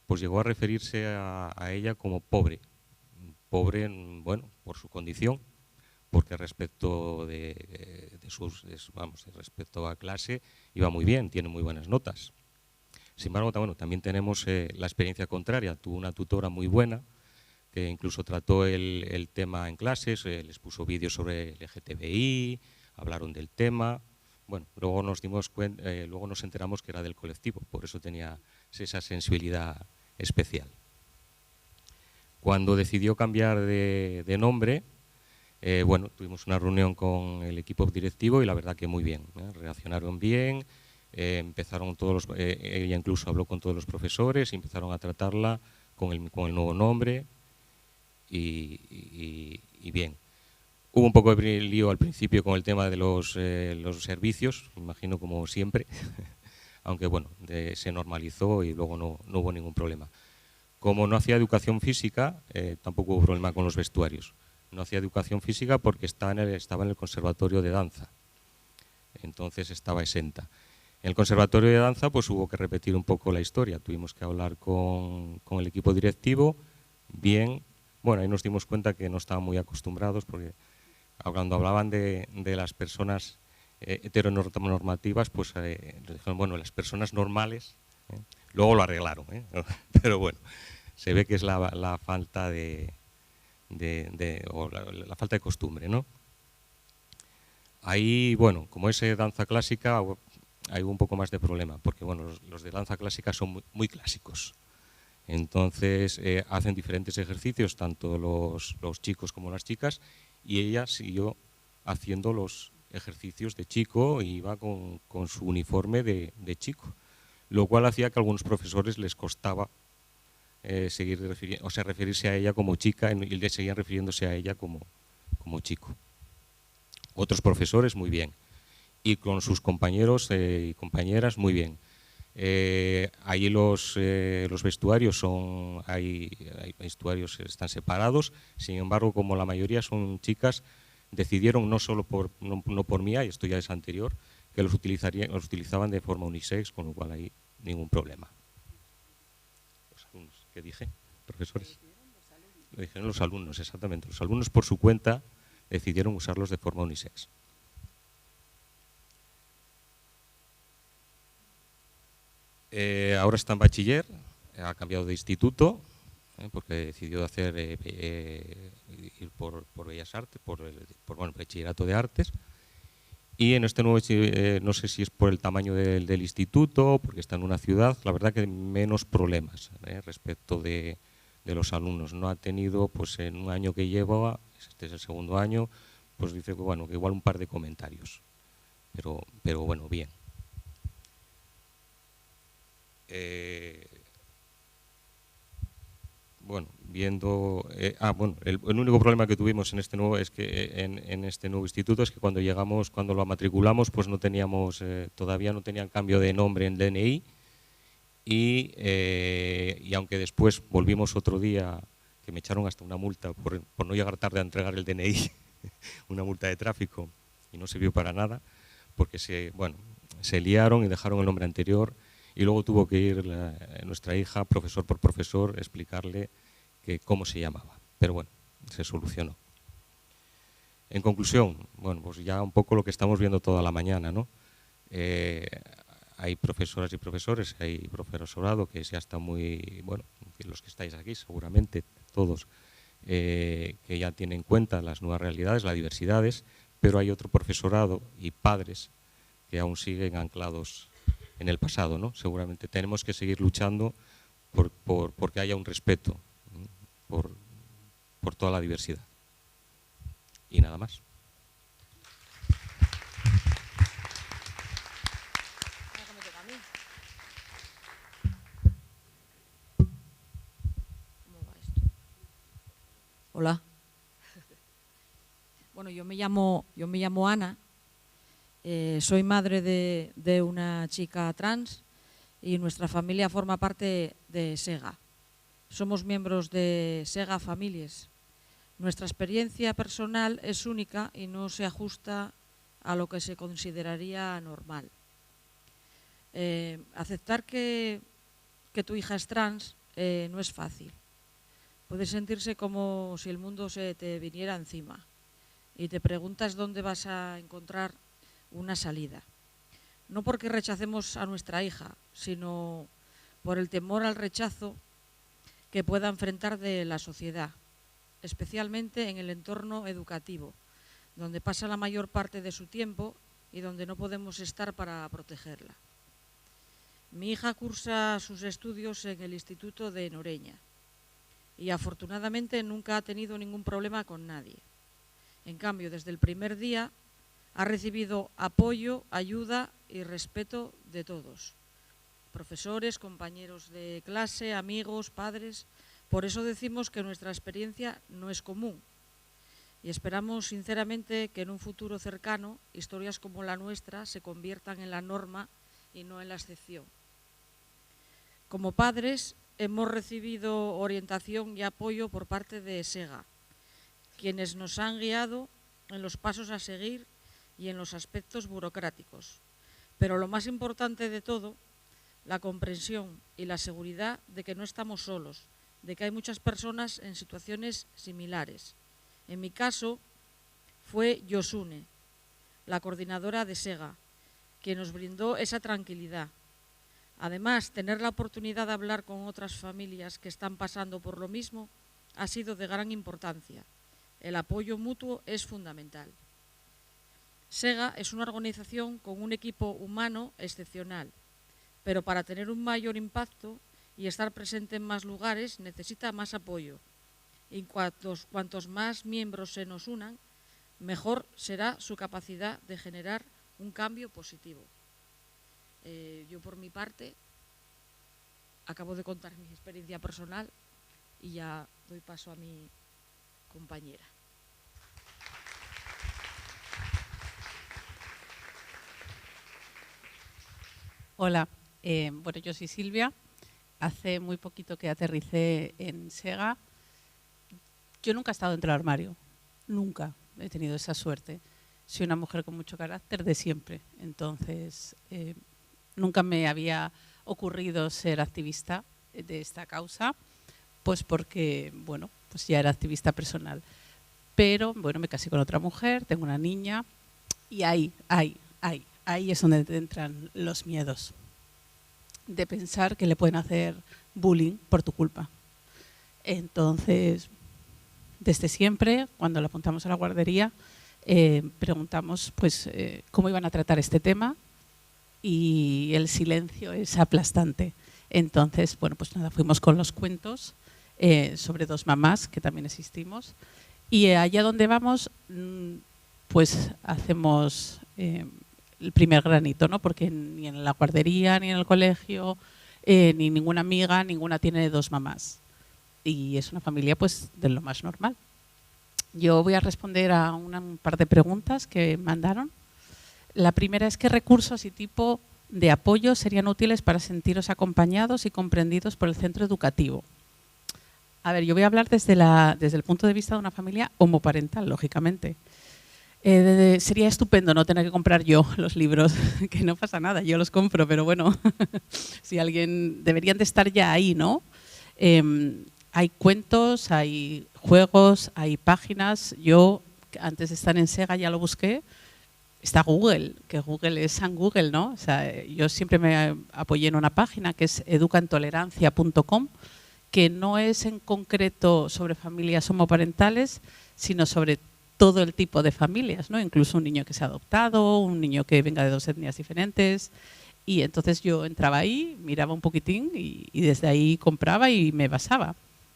pues llegó a referirse a ella como pobre. Pobre, bueno, por su condición, porque respecto respecto a clase iba muy bien, tiene muy buenas notas. Sin embargo, bueno, también tenemos la experiencia contraria. Tuvo una tutora muy buena que incluso trató el tema en clases, les puso vídeos sobre el LGTBI, hablaron del tema. Bueno, luego nos enteramos que era del colectivo, por eso tenía esa sensibilidad especial. Cuando decidió cambiar de nombre, bueno, tuvimos una reunión con el equipo directivo y la verdad que muy bien, reaccionaron bien, ella incluso habló con todos los profesores y empezaron a tratarla con el nuevo nombre y bien. Hubo un poco de lío al principio con el tema de los servicios, me imagino como siempre, aunque bueno, se normalizó y luego no hubo ningún problema. Como no hacía educación física, tampoco hubo problema con los vestuarios. No hacía educación física porque estaba en el conservatorio de danza, entonces estaba exenta. En el conservatorio de danza pues hubo que repetir un poco la historia, tuvimos que hablar con el equipo directivo, bien, bueno, ahí nos dimos cuenta que no estaban muy acostumbrados porque cuando hablaban de las personas heteronormativas, pues dijeron, bueno, las personas normales, luego lo arreglaron, pero bueno, se ve que es la falta la falta de costumbre, ¿no? Ahí, bueno, como es danza clásica, hay un poco más de problema, porque bueno, los de danza clásica son muy, muy clásicos. Entonces hacen diferentes ejercicios, tanto los chicos como las chicas, y ella siguió haciendo los ejercicios de chico y iba con su uniforme de chico, lo cual hacía que a algunos profesores les costaba referirse a ella como chica y le seguían refiriéndose a ella como chico. Otros profesores muy bien, y con sus compañeros y compañeras muy bien. Ahí los vestuarios hay vestuarios están separados, sin embargo, como la mayoría son chicas, decidieron no solo no por mí, y esto ya es anterior, que los utilizaban de forma unisex, con lo cual hay ningún problema. Los alumnos, ¿qué dije? ¿Profesores? Lo dijeron los alumnos, exactamente. Los alumnos por su cuenta decidieron usarlos de forma unisex. Ahora está en bachiller, ha cambiado de instituto, porque decidió ir por Bellas Artes, por bachillerato de artes. Y en este nuevo, no sé si es por el tamaño del instituto, porque está en una ciudad, la verdad que menos problemas respecto de los alumnos. No ha tenido, pues en un año que lleva, este es el segundo año, pues dice que bueno, que igual un par de comentarios, pero bueno, bien. bueno, viendo... bueno, el único problema que tuvimos en este nuevo, es que, en este nuevo instituto es que cuando llegamos, cuando lo matriculamos, pues no teníamos, todavía no tenían cambio de nombre en DNI, y aunque después volvimos otro día, que me echaron hasta una multa por no llegar tarde a entregar el DNI, una multa de tráfico, y no sirvió para nada, porque se liaron y dejaron el nombre anterior, y luego tuvo que ir nuestra hija, profesor por profesor, explicarle cómo se llamaba. Pero bueno, se solucionó. En conclusión, bueno, pues ya un poco lo que estamos viendo toda la mañana, ¿no? Hay profesoras y profesores, hay profesorado que ya está muy, bueno, los que estáis aquí seguramente, todos, que ya tienen en cuenta las nuevas realidades, las diversidades, pero hay otro profesorado y padres que aún siguen anclados en el pasado, ¿no? Seguramente tenemos que seguir luchando porque haya un respeto, ¿no? por toda la diversidad. Y nada más. Hola. Bueno, yo me llamo Ana. Soy madre de una chica trans y nuestra familia forma parte de SEGA. Somos miembros de SEGA Families. Nuestra experiencia personal es única y no se ajusta a lo que se consideraría normal. Aceptar que tu hija es trans no es fácil. Puedes sentirse como si el mundo se te viniera encima y te preguntas dónde vas a encontrar una salida. No porque rechacemos a nuestra hija, sino por el temor al rechazo que pueda enfrentar de la sociedad, especialmente en el entorno educativo, donde pasa la mayor parte de su tiempo y donde no podemos estar para protegerla. Mi hija cursa sus estudios en el Instituto de Noreña y afortunadamente nunca ha tenido ningún problema con nadie. En cambio, desde el primer día ha recibido apoyo, ayuda y respeto de todos. Profesores, compañeros de clase, amigos, padres. Por eso decimos que nuestra experiencia no es común. Y esperamos sinceramente que en un futuro cercano historias como la nuestra se conviertan en la norma y no en la excepción. Como padres hemos recibido orientación y apoyo por parte de SEGA, quienes nos han guiado en los pasos a seguir y en los aspectos burocráticos. Pero lo más importante de todo, la comprensión y la seguridad de que no estamos solos, de que hay muchas personas en situaciones similares. En mi caso fue Yosune, la coordinadora de SEGA, quien nos brindó esa tranquilidad. Además, tener la oportunidad de hablar con otras familias que están pasando por lo mismo ha sido de gran importancia. El apoyo mutuo es fundamental. SEGA es una organización con un equipo humano excepcional, pero para tener un mayor impacto y estar presente en más lugares necesita más apoyo. Y cuantos más miembros se nos unan, mejor será su capacidad de generar un cambio positivo. Yo por mi parte acabo de contar mi experiencia personal y ya doy paso a mi compañera. Hola, bueno, yo soy Silvia. Hace muy poquito que aterricé en SEGA. Yo nunca he estado dentro del armario, nunca he tenido esa suerte. Soy una mujer con mucho carácter de siempre, entonces nunca me había ocurrido ser activista de esta causa, pues porque, bueno, pues ya era activista personal. Pero, bueno, me casé con otra mujer, tengo una niña y ahí es donde entran los miedos de pensar que le pueden hacer bullying por tu culpa. Entonces, desde siempre, cuando la apuntamos a la guardería, preguntamos pues, cómo iban a tratar este tema y el silencio es aplastante. Entonces, bueno, pues nada, fuimos con los cuentos sobre dos mamás, que también existimos, y allá donde vamos, pues hacemos el primer granito, ¿no? Porque ni en la guardería, ni en el colegio, ni ninguna amiga, ninguna tiene dos mamás. y es una familia pues de lo más normal. Yo voy a responder a un par de preguntas que mandaron. La primera es: ¿qué recursos y tipo de apoyo serían útiles para sentiros acompañados y comprendidos por el centro educativo? A ver, yo voy a hablar desde el punto de vista de una familia homoparental, lógicamente. Sería estupendo no tener que comprar yo los libros, que no pasa nada, yo los compro, pero bueno, si alguien, deberían de estar ya ahí, ¿no? Hay cuentos, hay juegos, hay páginas. Yo, antes de estar en Sega, ya lo busqué. Está Google, que Google es San Google, ¿no? O sea, yo siempre me apoyé en una página que es educantolerancia.com, que no es en concreto sobre familias homoparentales, sino sobre todo el tipo de familias, ¿no? Incluso un niño que se ha adoptado, un niño que venga de 2 etnias diferentes. Y entonces yo entraba ahí, miraba un poquitín y desde ahí compraba y me basaba.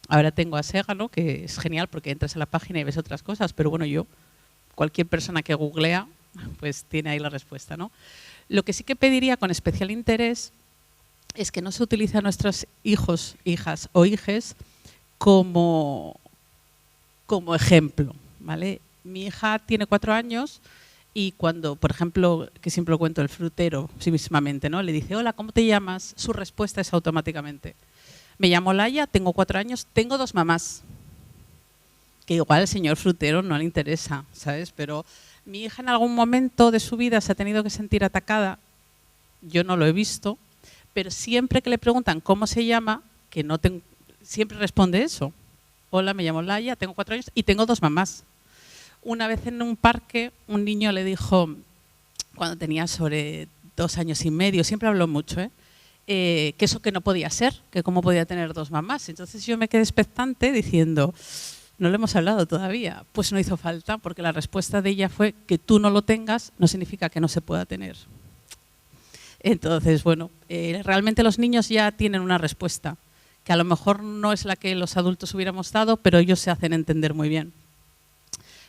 Ahora tengo a Sega, ¿no? Que es genial porque entras a la página y ves otras cosas, pero bueno, cualquier persona que googlea, pues tiene ahí la respuesta, ¿no? Lo que sí que pediría con especial interés es que no se utilice a nuestros hijos, hijas o hijes como ejemplo, ¿vale? Mi hija tiene 4 años y cuando, por ejemplo, que siempre lo cuento, el frutero, sí mismamente, ¿no? Le dice: hola, ¿cómo te llamas? Su respuesta es automáticamente: me llamo Laia, tengo 4 años, tengo 2 mamás. Que igual al señor frutero no le interesa, ¿sabes? Pero mi hija en algún momento de su vida se ha tenido que sentir atacada. Yo no lo he visto, pero siempre que le preguntan cómo se llama, siempre responde eso: hola, me llamo Laia, tengo 4 años y tengo 2 mamás. Una vez en un parque, un niño le dijo, cuando tenía sobre 2 años y medio, siempre habló mucho, que eso que no podía ser, que cómo podía tener 2 mamás. Entonces yo me quedé expectante diciendo: no lo hemos hablado todavía. Pues no hizo falta, porque la respuesta de ella fue: que tú no lo tengas no significa que no se pueda tener. Entonces, bueno, realmente los niños ya tienen una respuesta, que a lo mejor no es la que los adultos hubiéramos dado, pero ellos se hacen entender muy bien.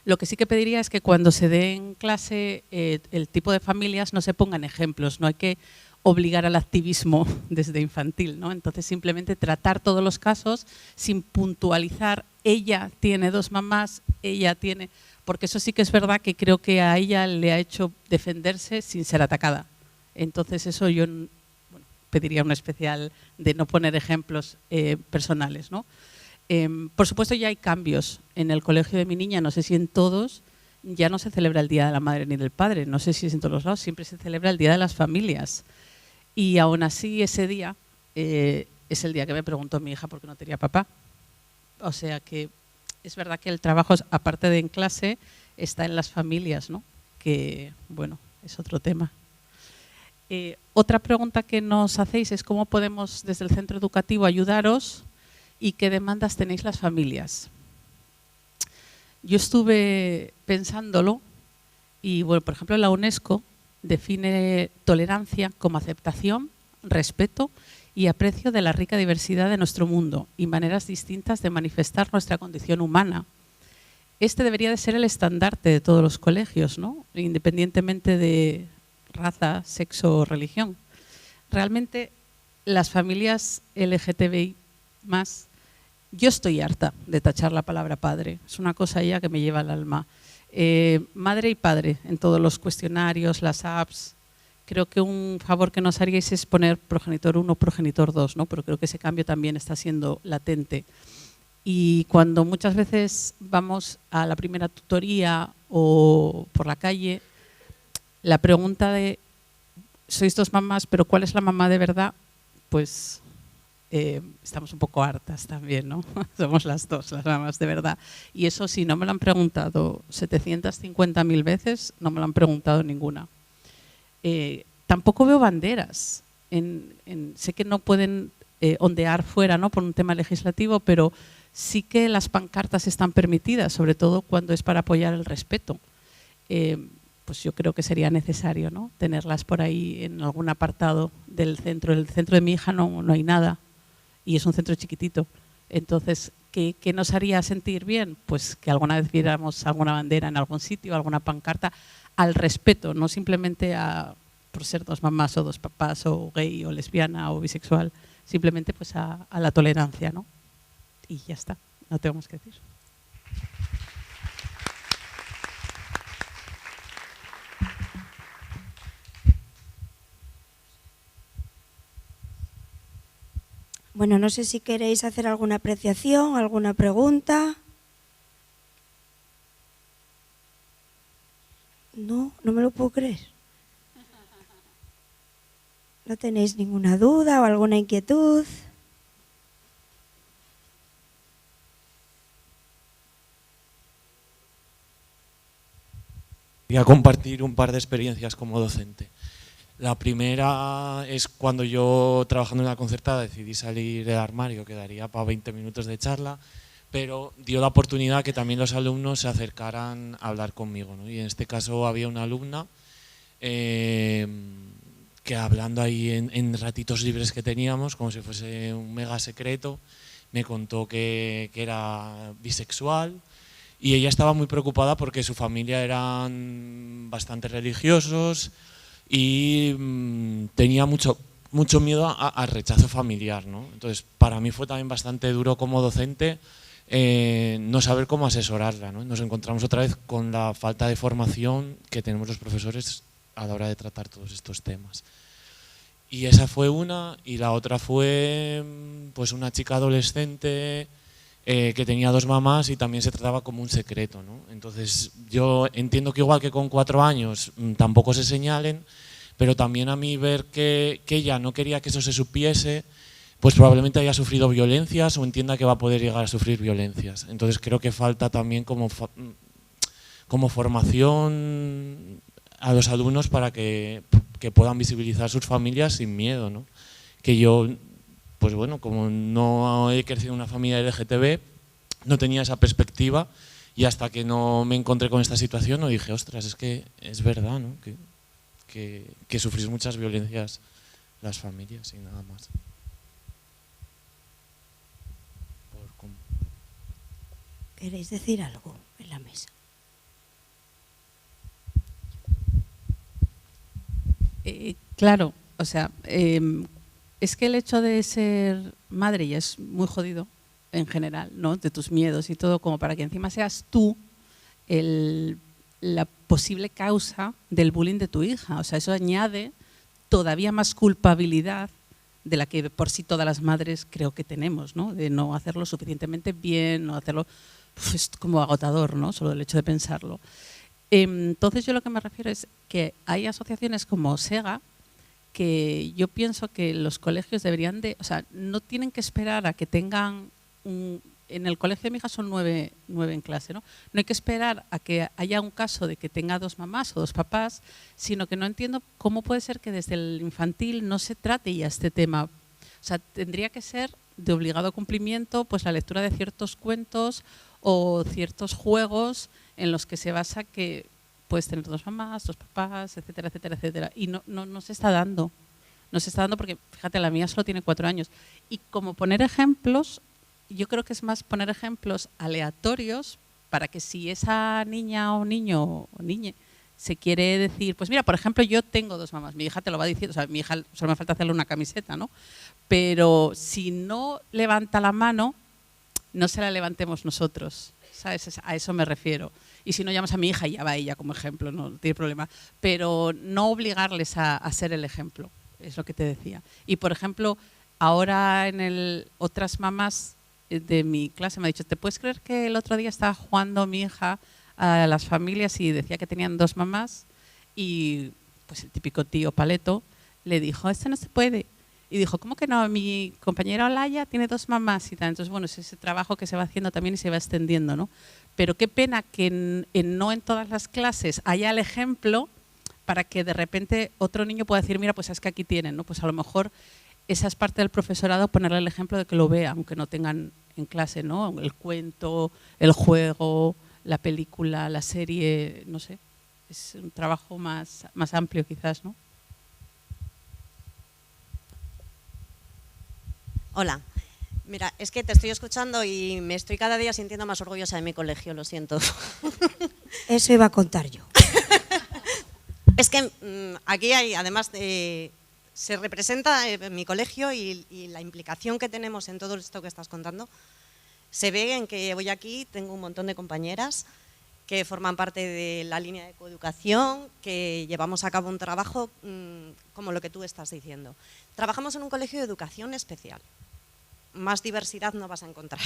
Lo que sí que pediría es que cuando se dé en clase el tipo de familias no se pongan ejemplos, no hay que obligar al activismo desde infantil, ¿no? Entonces simplemente tratar todos los casos sin puntualizar: ella tiene 2 mamás, ella tiene... Porque eso sí que es verdad que creo que a ella le ha hecho defenderse sin ser atacada. Entonces eso yo pediría un especial de no poner ejemplos personales, ¿no? Por supuesto ya hay cambios. En el colegio de mi niña, no sé si en todos, ya no se celebra el Día de la Madre ni del Padre, no sé si es en todos los lados, siempre se celebra el Día de las Familias. Y aún así ese día es el día que me preguntó mi hija por qué no tenía papá. O sea que es verdad que el trabajo, aparte de en clase, está en las familias, ¿no? Que, bueno, es otro tema. Otra pregunta que nos hacéis es: ¿cómo podemos desde el centro educativo ayudaros y qué demandas tenéis las familias? Yo estuve pensándolo y, bueno, por ejemplo, la UNESCO define tolerancia como aceptación, respeto y aprecio de la rica diversidad de nuestro mundo y maneras distintas de manifestar nuestra condición humana. Este debería de ser el estandarte de todos los colegios, ¿no? Independientemente de raza, sexo o religión. Realmente las familias LGTBI+, yo estoy harta de tachar la palabra padre, es una cosa ya que me lleva al alma. Madre y padre en todos los cuestionarios, las apps. Creo que un favor que nos haríais es poner progenitor 1, progenitor 2, ¿no? Pero creo que ese cambio también está siendo latente. Y cuando muchas veces vamos a la primera tutoría o por la calle, la pregunta de sois 2 mamás, pero ¿cuál es la mamá de verdad? Pues estamos un poco hartas también, ¿no? Somos las 2, las mamás de verdad. Y eso sí, no me lo han preguntado 750.000 veces, no me lo han preguntado ninguna. Tampoco veo banderas. Sé que no pueden ondear fuera, ¿no? Por un tema legislativo, pero sí que las pancartas están permitidas, sobre todo cuando es para apoyar el respeto. Pues yo creo que sería necesario, ¿no? Tenerlas por ahí en algún apartado del centro. El centro de mi hija no hay nada y es un centro chiquitito. Entonces, ¿qué nos haría sentir bien? Pues que alguna vez viéramos alguna bandera en algún sitio, alguna pancarta al respeto, no simplemente por ser 2 mamás o 2 papás o gay o lesbiana o bisexual, simplemente pues a la tolerancia, ¿no? y ya está, no tengo más que decir. Bueno, no sé si queréis hacer alguna apreciación, alguna pregunta. No, no me lo puedo creer. ¿No tenéis ninguna duda o alguna inquietud? Voy a compartir un par de experiencias como docente. La primera es cuando yo, trabajando en una concertada, decidí salir del armario, que daría para 20 minutos de charla, pero dio la oportunidad que también los alumnos se acercaran a hablar conmigo, ¿no? Y en este caso había una alumna que, hablando ahí en ratitos libres que teníamos, como si fuese un mega secreto, me contó que era bisexual. Y ella estaba muy preocupada porque su familia eran bastante religiosos y tenía mucho miedo al rechazo familiar, ¿no? Entonces, para mí fue también bastante duro como docente no saber cómo asesorarla, ¿no? Nos encontramos otra vez con la falta de formación que tenemos los profesores a la hora de tratar todos estos temas. Y esa fue una, y la otra fue pues una chica adolescente que tenía 2 mamás y también se trataba como un secreto, ¿no? Entonces yo entiendo que igual que con 4 años tampoco se señalen, pero también a mí ver que ella no quería que eso se supiese, pues probablemente haya sufrido violencias o entienda que va a poder llegar a sufrir violencias. Entonces creo que falta también como formación a los alumnos para que puedan visibilizar sus familias sin miedo, ¿no? Que yo, pues bueno, como no he crecido en una familia LGTB, no tenía esa perspectiva y hasta que no me encontré con esta situación no dije, ostras, es que es verdad, ¿no? Que sufrís muchas violencias las familias y nada más. ¿Queréis decir algo en la mesa? Claro, o sea, es que el hecho de ser madre ya es muy jodido en general, ¿no? De tus miedos y todo, como para que encima seas tú la posible causa del bullying de tu hija. O sea, eso añade todavía más culpabilidad de la que por sí todas las madres creo que tenemos, ¿no? De no hacerlo suficientemente bien, no hacerlo, pues es como agotador, ¿no? Solo el hecho de pensarlo. Entonces yo lo que me refiero es que hay asociaciones como SEGA que yo pienso que los colegios deberían de, o sea, no tienen que esperar a que tengan en el colegio de mi hija son 9 en clase, ¿no? No hay que esperar a que haya un caso de que tenga 2 mamás o 2 papás, sino que no entiendo cómo puede ser que desde el infantil no se trate ya este tema. O sea, tendría que ser de obligado cumplimiento pues la lectura de ciertos cuentos o ciertos juegos en los que se basa que puedes tener 2 mamás, 2 papás, etcétera, etcétera, etcétera. Y no se está dando. No se está dando porque, fíjate, la mía solo tiene 4 años. Y como poner ejemplos, yo creo que es más poner ejemplos aleatorios para que si esa niña o niño o niñe se quiere decir, pues mira, por ejemplo, yo tengo 2 mamás, mi hija te lo va diciendo, o sea, mi hija solo me falta hacerle una camiseta, ¿no? Pero si no levanta la mano, no se la levantemos nosotros, ¿sabes? A eso me refiero. Y si no llamas a mi hija, ya va ella como ejemplo, no tiene problema. Pero no obligarles a ser el ejemplo, es lo que te decía. Y por ejemplo, ahora otras mamás de mi clase me han dicho, ¿te puedes creer que el otro día estaba jugando mi hija a las familias y decía que tenían 2 mamás? Y pues el típico tío paleto le dijo, esto no se puede. Y dijo, ¿cómo que no? Mi compañera Olaya tiene 2 mamás y tal. Entonces, bueno, es ese trabajo que se va haciendo también y se va extendiendo, ¿no? Pero qué pena que no en todas las clases haya el ejemplo para que de repente otro niño pueda decir, mira, pues es que aquí tienen, ¿no? Pues a lo mejor esa es parte del profesorado, ponerle el ejemplo de que lo vea, aunque no tengan en clase, ¿no? El cuento, el juego, la película, la serie, no sé. Es un trabajo más amplio quizás, ¿no? Hola. Mira, es que te estoy escuchando y me estoy cada día sintiendo más orgullosa de mi colegio, lo siento. Eso iba a contar yo. Es que aquí hay, además, se representa mi colegio y la implicación que tenemos en todo esto que estás contando. Se ve en que voy aquí, tengo un montón de compañeras que forman parte de la línea de coeducación, que llevamos a cabo un trabajo como lo que tú estás diciendo. Trabajamos en un colegio de educación especial. Más diversidad no vas a encontrar.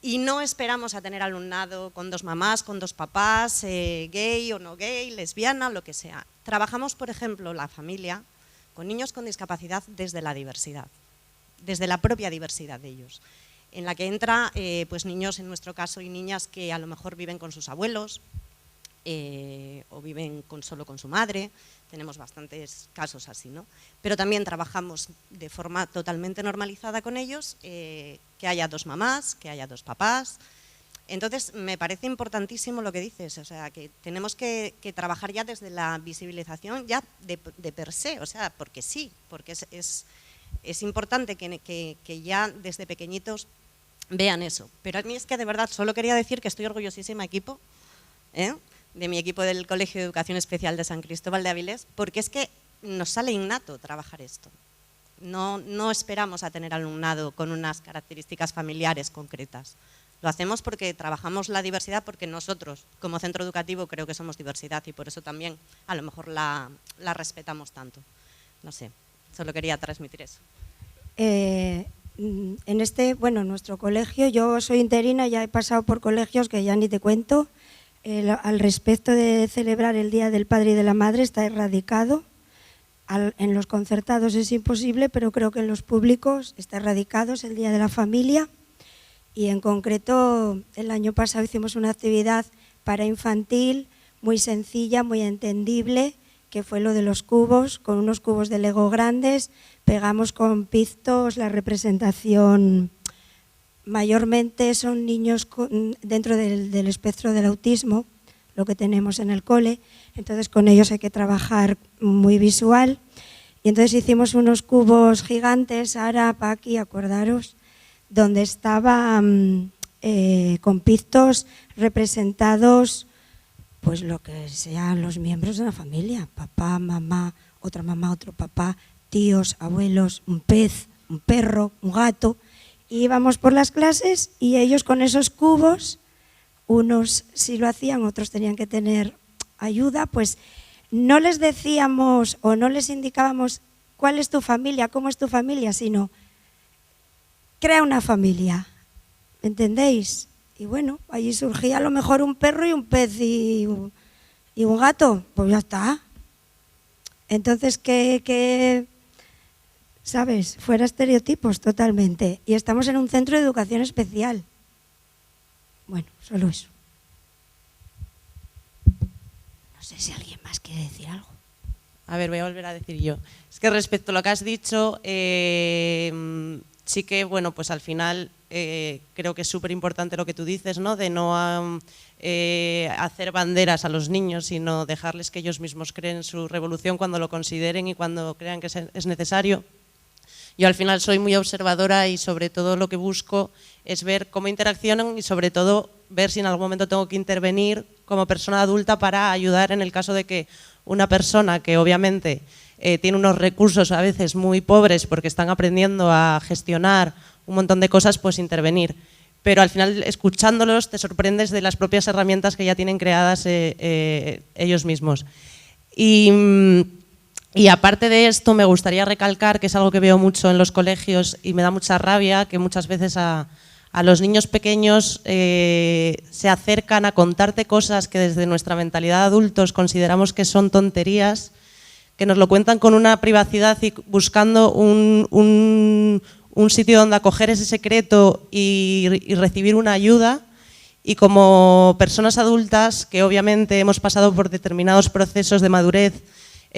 Y no esperamos a tener alumnado con 2 mamás, con 2 papás, gay o no gay, lesbiana, lo que sea. Trabajamos, por ejemplo, la familia con niños con discapacidad desde la diversidad, desde la propia diversidad de ellos, en la que entra pues niños, en nuestro caso, y niñas que a lo mejor viven con sus abuelos o viven solo con su madre. Tenemos bastantes casos así, ¿no? Pero también trabajamos de forma totalmente normalizada con ellos, que haya 2 mamás, que haya 2 papás. Entonces, me parece importantísimo lo que dices, o sea, que tenemos que trabajar ya desde la visibilización ya de per se, o sea, porque sí, porque es importante que ya desde pequeñitos vean eso. Pero a mí es que de verdad solo quería decir que estoy orgullosísima, equipo, de mi equipo del Colegio de Educación Especial de San Cristóbal de Avilés, porque es que nos sale innato trabajar esto. No esperamos a tener alumnado con unas características familiares concretas. Lo hacemos porque trabajamos la diversidad, porque nosotros, como centro educativo, creo que somos diversidad y por eso también a lo mejor la respetamos tanto. No sé, solo quería transmitir eso. En nuestro colegio, yo soy interina, ya he pasado por colegios que ya ni te cuento. Al respecto de celebrar el Día del Padre y de la Madre está erradicado. En los concertados es imposible, pero creo que en los públicos está erradicado, es el Día de la Familia. Y en concreto, el año pasado hicimos una actividad para infantil muy sencilla, muy entendible, que fue lo de los cubos, con unos cubos de Lego grandes, pegamos con piztos la representación. Mayormente son niños dentro del espectro del autismo, lo que tenemos en el cole, entonces con ellos hay que trabajar muy visual. Y entonces hicimos unos cubos gigantes, Sara, Paqui, acordaros, donde estaban con piztos representados pues lo que sean los miembros de la familia, papá, mamá, otro papá, tíos, abuelos, un pez, un perro, un gato. Y íbamos por las clases y ellos con esos cubos, unos sí lo hacían, otros tenían que tener ayuda, pues no les decíamos o no les indicábamos cuál es tu familia, cómo es tu familia, sino crea una familia, ¿entendéis? Y bueno, allí surgía a lo mejor un perro y un pez y un gato, pues ya está. Entonces, ¿qué ¿sabes? Fuera estereotipos totalmente. Y estamos en un centro de educación especial. Bueno, solo eso. No sé si alguien más quiere decir algo. A ver, voy a volver a decir yo. Es que respecto a lo que has dicho, sí que, bueno, pues al final creo que es súper importante lo que tú dices, ¿no? De no hacer banderas a los niños, sino dejarles que ellos mismos creen su revolución cuando lo consideren y cuando crean que es necesario. Yo al final soy muy observadora y sobre todo lo que busco es ver cómo interaccionan y sobre todo ver si en algún momento tengo que intervenir como persona adulta para ayudar en el caso de que una persona que obviamente tiene unos recursos a veces muy pobres porque están aprendiendo a gestionar un montón de cosas, pues intervenir. Pero al final, escuchándolos, te sorprendes de las propias herramientas que ya tienen creadas ellos mismos. Y aparte de esto, me gustaría recalcar, que es algo que veo mucho en los colegios y me da mucha rabia, que muchas veces a los niños pequeños se acercan a contarte cosas que desde nuestra mentalidad de adultos consideramos que son tonterías, que nos lo cuentan con una privacidad y buscando un sitio donde acoger ese secreto y recibir una ayuda. Y como personas adultas, que obviamente hemos pasado por determinados procesos de madurez,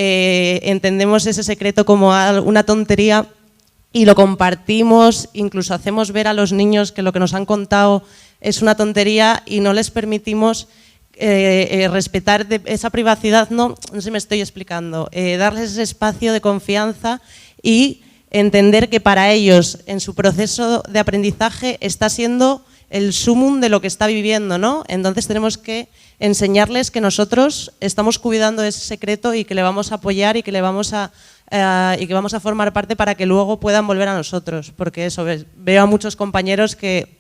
entendemos ese secreto como una tontería y lo compartimos, incluso hacemos ver a los niños que lo que nos han contado es una tontería y no les permitimos respetar esa privacidad, no sé si me estoy explicando, darles ese espacio de confianza y entender que para ellos en su proceso de aprendizaje está siendo el sumum de lo que está viviendo, ¿no? Entonces tenemos que enseñarles que nosotros estamos cuidando de ese secreto y que le vamos a apoyar y que le vamos a formar parte para que luego puedan volver a nosotros, porque eso, veo a muchos compañeros que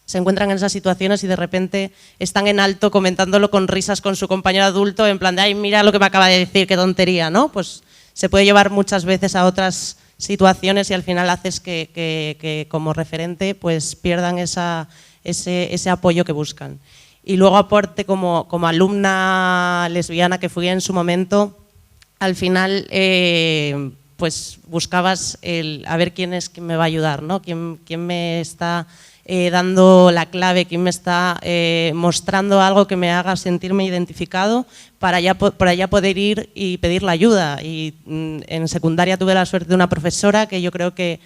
se encuentran en esas situaciones y de repente están en alto comentándolo con risas con su compañero adulto, en plan de, ay, mira lo que me acaba de decir, qué tontería, ¿no? Pues se puede llevar muchas veces a otras situaciones y al final haces que como referente pues pierdan ese apoyo que buscan. Y luego aparte como alumna lesbiana que fui en su momento, al final pues buscabas a ver quién me va a ayudar, ¿no? quién me está dando la clave, quién me está mostrando algo que me haga sentirme identificado para ya poder ir y pedir la ayuda. Y en secundaria tuve la suerte de una profesora que yo creo que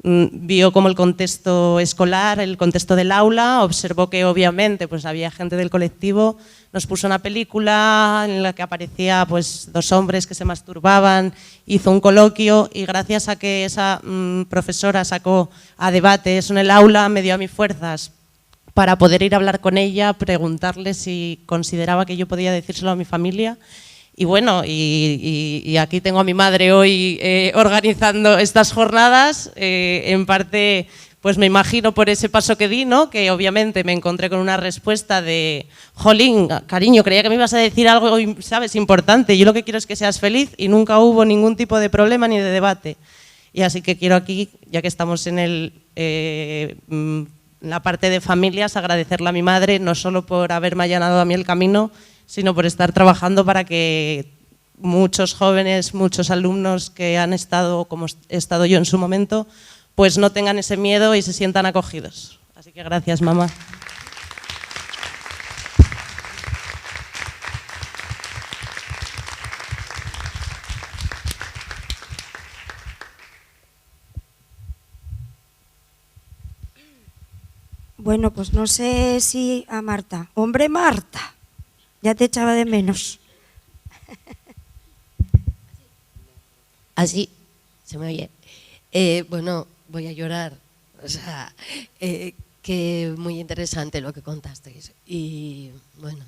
vio como el contexto escolar, el contexto del aula, observó que obviamente pues había gente del colectivo, nos puso una película en la que aparecía pues 2 hombres que se masturbaban, hizo un coloquio y gracias a que esa profesora sacó a debate eso en el aula, me dio a mí fuerzas para poder ir a hablar con ella, preguntarle si consideraba que yo podía decírselo a mi familia. Y bueno, y aquí tengo a mi madre hoy organizando estas jornadas, en parte pues me imagino por ese paso que di, ¿no? Que obviamente me encontré con una respuesta de jolín, cariño, creía que me ibas a decir algo, ¿sabes?, importante, yo lo que quiero es que seas feliz y nunca hubo ningún tipo de problema ni de debate. Y así que quiero aquí, ya que estamos en la parte de familias, agradecerle a mi madre, no solo por haberme allanado a mí el camino, sino por estar trabajando para que muchos jóvenes, muchos alumnos que han estado, como he estado yo en su momento, pues no tengan ese miedo y se sientan acogidos. Así que gracias, mamá. Bueno, pues no sé si a Marta. ¡Hombre, Marta! Ya te echaba de menos. Así, se me oye. Bueno, voy a llorar. O sea, que muy interesante lo que contasteis. Y bueno,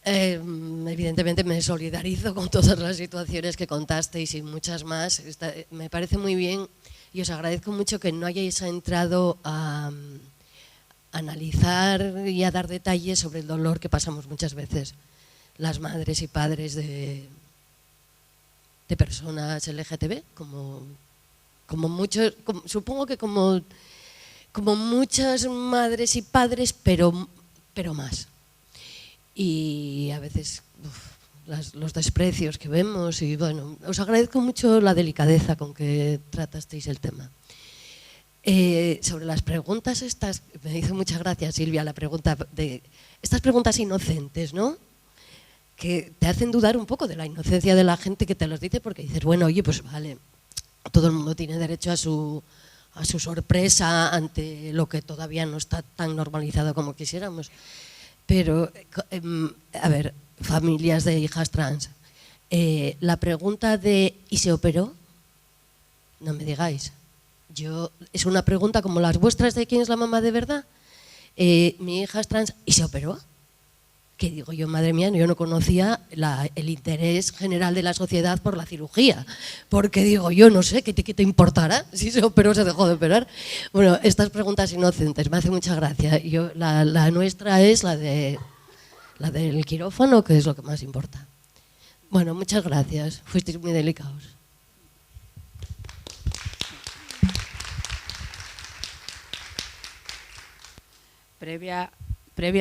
evidentemente me solidarizo con todas las situaciones que contasteis y muchas más. Me parece muy bien y os agradezco mucho que no hayáis entrado a analizar y a dar detalles sobre el dolor que pasamos muchas veces las madres y padres de personas LGTB, como muchos, supongo que como muchas madres y padres, pero más. Y a veces los desprecios que vemos y bueno, os agradezco mucho la delicadeza con que tratasteis el tema. Sobre las preguntas estas, me hizo mucha gracia, Silvia, la pregunta de estas preguntas inocentes, ¿no? Que te hacen dudar un poco de la inocencia de la gente que te los dice, porque dices, bueno, oye, pues vale, todo el mundo tiene derecho a su sorpresa ante lo que todavía no está tan normalizado como quisiéramos. Pero, a ver, familias de hijas trans, la pregunta de ¿y se operó? No me digáis. Es una pregunta como las vuestras de quién es la mamá de verdad. Mi hija es trans y se operó. Que digo yo, madre mía, yo no conocía el interés general de la sociedad por la cirugía. Porque digo yo, no sé, ¿qué te importará? Si se operó o se dejó de operar. Bueno, estas preguntas inocentes me hace mucha gracia. La nuestra es la del quirófano, que es lo que más importa. Bueno, muchas gracias. Fuisteis muy delicados. Previa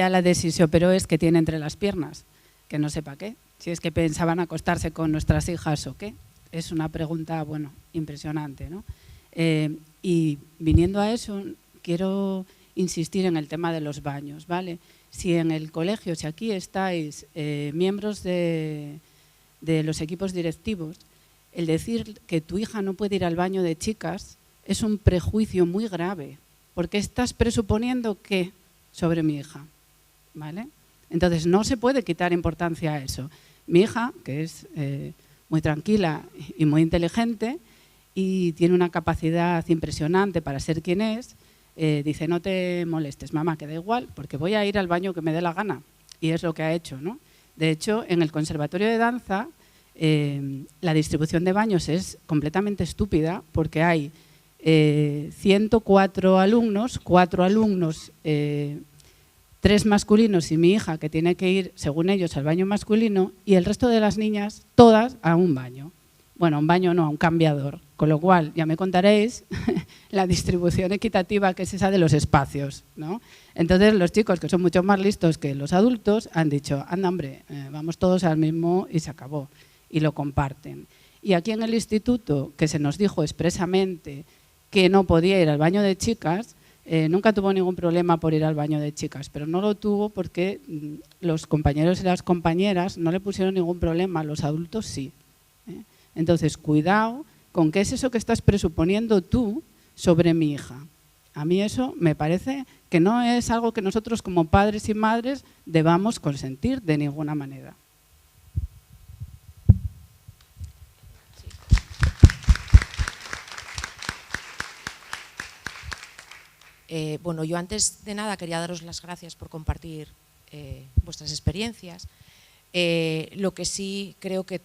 a la de si se operó es que tiene entre las piernas, que no sepa qué, si es que pensaban acostarse con nuestras hijas o qué. Es una pregunta, bueno, impresionante, ¿no? Y viniendo a eso, quiero insistir en el tema de los baños, ¿vale? Si en el colegio, si aquí estáis miembros de los equipos directivos, el decir que tu hija no puede ir al baño de chicas es un prejuicio muy grave, porque estás presuponiendo que sobre mi hija, ¿vale? Entonces no se puede quitar importancia a eso. Mi hija, que es muy tranquila y muy inteligente y tiene una capacidad impresionante para ser quien es, dice, no te molestes, mamá, que da igual, porque voy a ir al baño que me dé la gana. Y es lo que ha hecho, ¿no? De hecho, en el Conservatorio de Danza, la distribución de baños es completamente estúpida porque hay 104 alumnos, 4 alumnos, 3 masculinos y mi hija que tiene que ir, según ellos, al baño masculino y el resto de las niñas, todas a un baño. Bueno, a un baño no, a un cambiador. Con lo cual, ya me contaréis la distribución equitativa que es esa de los espacios, ¿no? Entonces, los chicos, que son mucho más listos que los adultos, han dicho, anda, hombre, vamos todos al mismo y se acabó. Y lo comparten. Y aquí en el instituto, que se nos dijo expresamente que no podía ir al baño de chicas, nunca tuvo ningún problema por ir al baño de chicas, pero no lo tuvo porque los compañeros y las compañeras no le pusieron ningún problema, los adultos sí. Entonces, cuidado con qué es eso que estás presuponiendo tú sobre mi hija. A mí eso me parece que no es algo que nosotros como padres y madres debamos consentir de ninguna manera. Bueno, yo antes de nada quería daros las gracias por compartir vuestras experiencias. Lo que sí creo que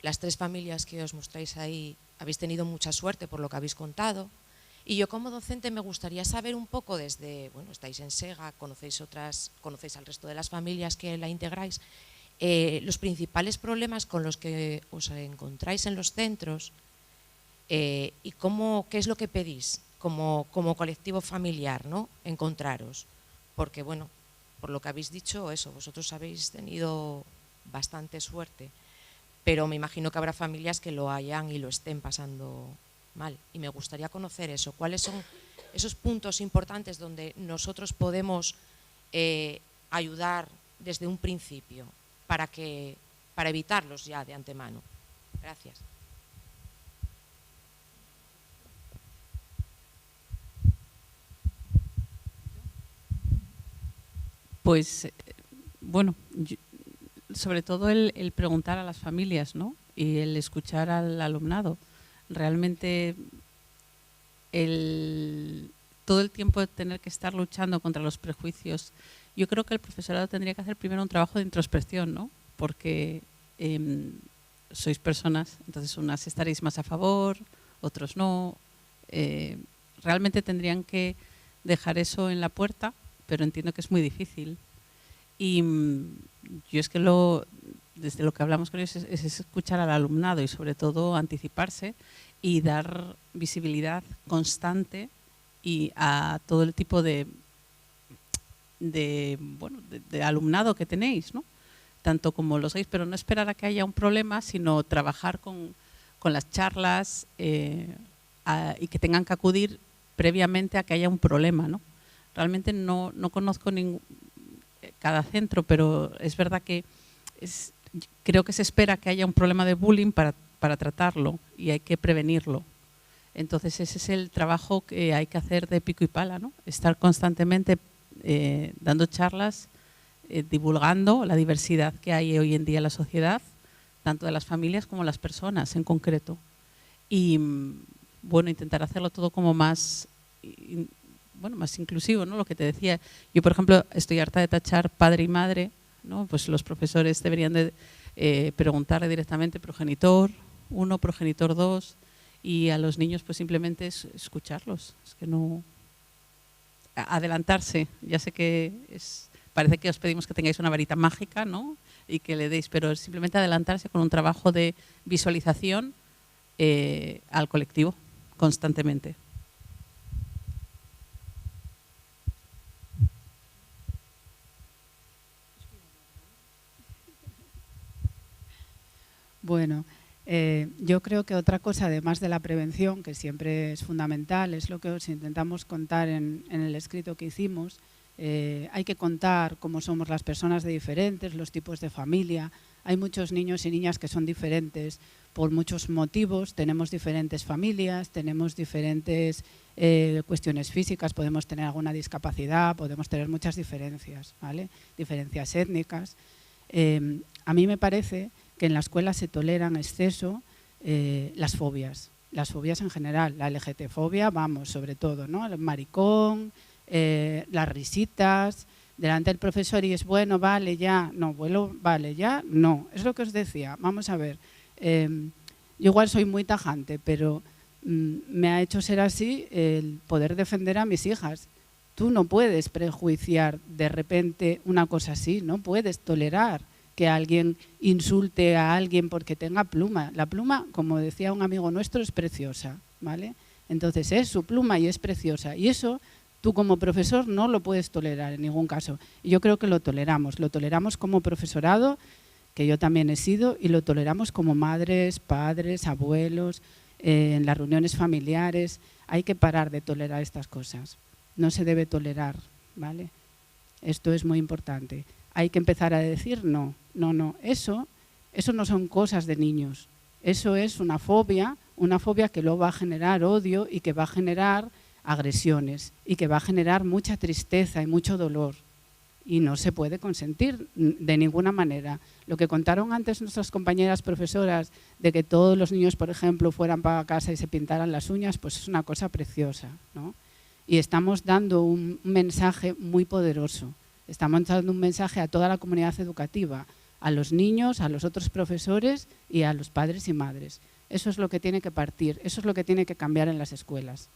las 3 familias que os mostráis ahí habéis tenido mucha suerte por lo que habéis contado. Y yo como docente me gustaría saber un poco desde, bueno, estáis en SEGA, conocéis al resto de las familias que la integráis, los principales problemas con los que os encontráis en los centros y qué es lo que pedís como colectivo familiar, ¿no? Encontraros. Porque, bueno, por lo que habéis dicho, eso, vosotros habéis tenido bastante suerte. Pero me imagino que habrá familias que lo hayan y lo estén pasando mal. Y me gustaría conocer eso. ¿Cuáles son esos puntos importantes donde nosotros podemos ayudar desde un principio para evitarlos ya de antemano? Gracias. Pues, bueno, sobre todo el preguntar a las familias, ¿no? Y el escuchar al alumnado. Realmente todo el tiempo de tener que estar luchando contra los prejuicios, yo creo que el profesorado tendría que hacer primero un trabajo de introspección, ¿no? Porque sois personas, entonces unas estaréis más a favor, otros no. Realmente tendrían que dejar eso en la puerta, pero entiendo que es muy difícil. Y yo es que desde lo que hablamos con ellos es escuchar al alumnado y sobre todo anticiparse y dar visibilidad constante y a todo el tipo de alumnado que tenéis, ¿no? Tanto como lo sois, pero no esperar a que haya un problema, sino trabajar con las charlas y que tengan que acudir previamente a que haya un problema, ¿no? Realmente no conozco cada centro, pero es verdad que creo que se espera que haya un problema de bullying para tratarlo y hay que prevenirlo. Entonces ese es el trabajo que hay que hacer de pico y pala, ¿no? Estar constantemente dando charlas, divulgando la diversidad que hay hoy en día en la sociedad, tanto de las familias como las personas en concreto. Y bueno, intentar hacerlo todo como más inclusivo, ¿no? Lo que te decía, yo por ejemplo estoy harta de tachar padre y madre, ¿no? Pues los profesores deberían de preguntarle directamente progenitor 1, progenitor 2 y a los niños pues simplemente escucharlos. Es que no adelantarse, ya sé que parece que os pedimos que tengáis una varita mágica, ¿no? Y que le deis, pero simplemente adelantarse con un trabajo de visualización al colectivo constantemente. Bueno, yo creo que otra cosa, además de la prevención, que siempre es fundamental, es lo que os intentamos contar en el escrito que hicimos. Hay que contar cómo somos las personas de diferentes, los tipos de familia. Hay muchos niños y niñas que son diferentes por muchos motivos. Tenemos diferentes familias, tenemos diferentes cuestiones físicas, podemos tener alguna discapacidad, podemos tener muchas diferencias, ¿vale? Diferencias étnicas. A mí me parece que en la escuela se toleran exceso las fobias en general, la LGT-fobia, vamos, sobre todo, ¿no? El maricón, las risitas, delante del profesor y es bueno, vale, ya, no, vuelo, vale, ya, no. Es lo que os decía, vamos a ver, yo igual soy muy tajante, pero me ha hecho ser así el poder defender a mis hijas. Tú no puedes prejuiciar de repente una cosa así, no puedes tolerar que alguien insulte a alguien porque tenga pluma. La pluma, como decía un amigo nuestro, es preciosa, ¿vale? Entonces es su pluma y es preciosa. Y eso tú como profesor no lo puedes tolerar en ningún caso. Y yo creo que lo toleramos como profesorado, que yo también he sido, y lo toleramos como madres, padres, abuelos, en las reuniones familiares. Hay que parar de tolerar estas cosas. No se debe tolerar, ¿vale? Esto es muy importante. Hay que empezar a decir no, eso no son cosas de niños. Eso es una fobia que luego va a generar odio y que va a generar agresiones y que va a generar mucha tristeza y mucho dolor. Y no se puede consentir de ninguna manera. Lo que contaron antes nuestras compañeras profesoras de que todos los niños, por ejemplo, fueran para casa y se pintaran las uñas, pues es una cosa preciosa, ¿no? Y estamos dando un mensaje muy poderoso. Estamos dando un mensaje a toda la comunidad educativa, a los niños, a los otros profesores y a los padres y madres. Eso es lo que tiene que partir, eso es lo que tiene que cambiar en las escuelas.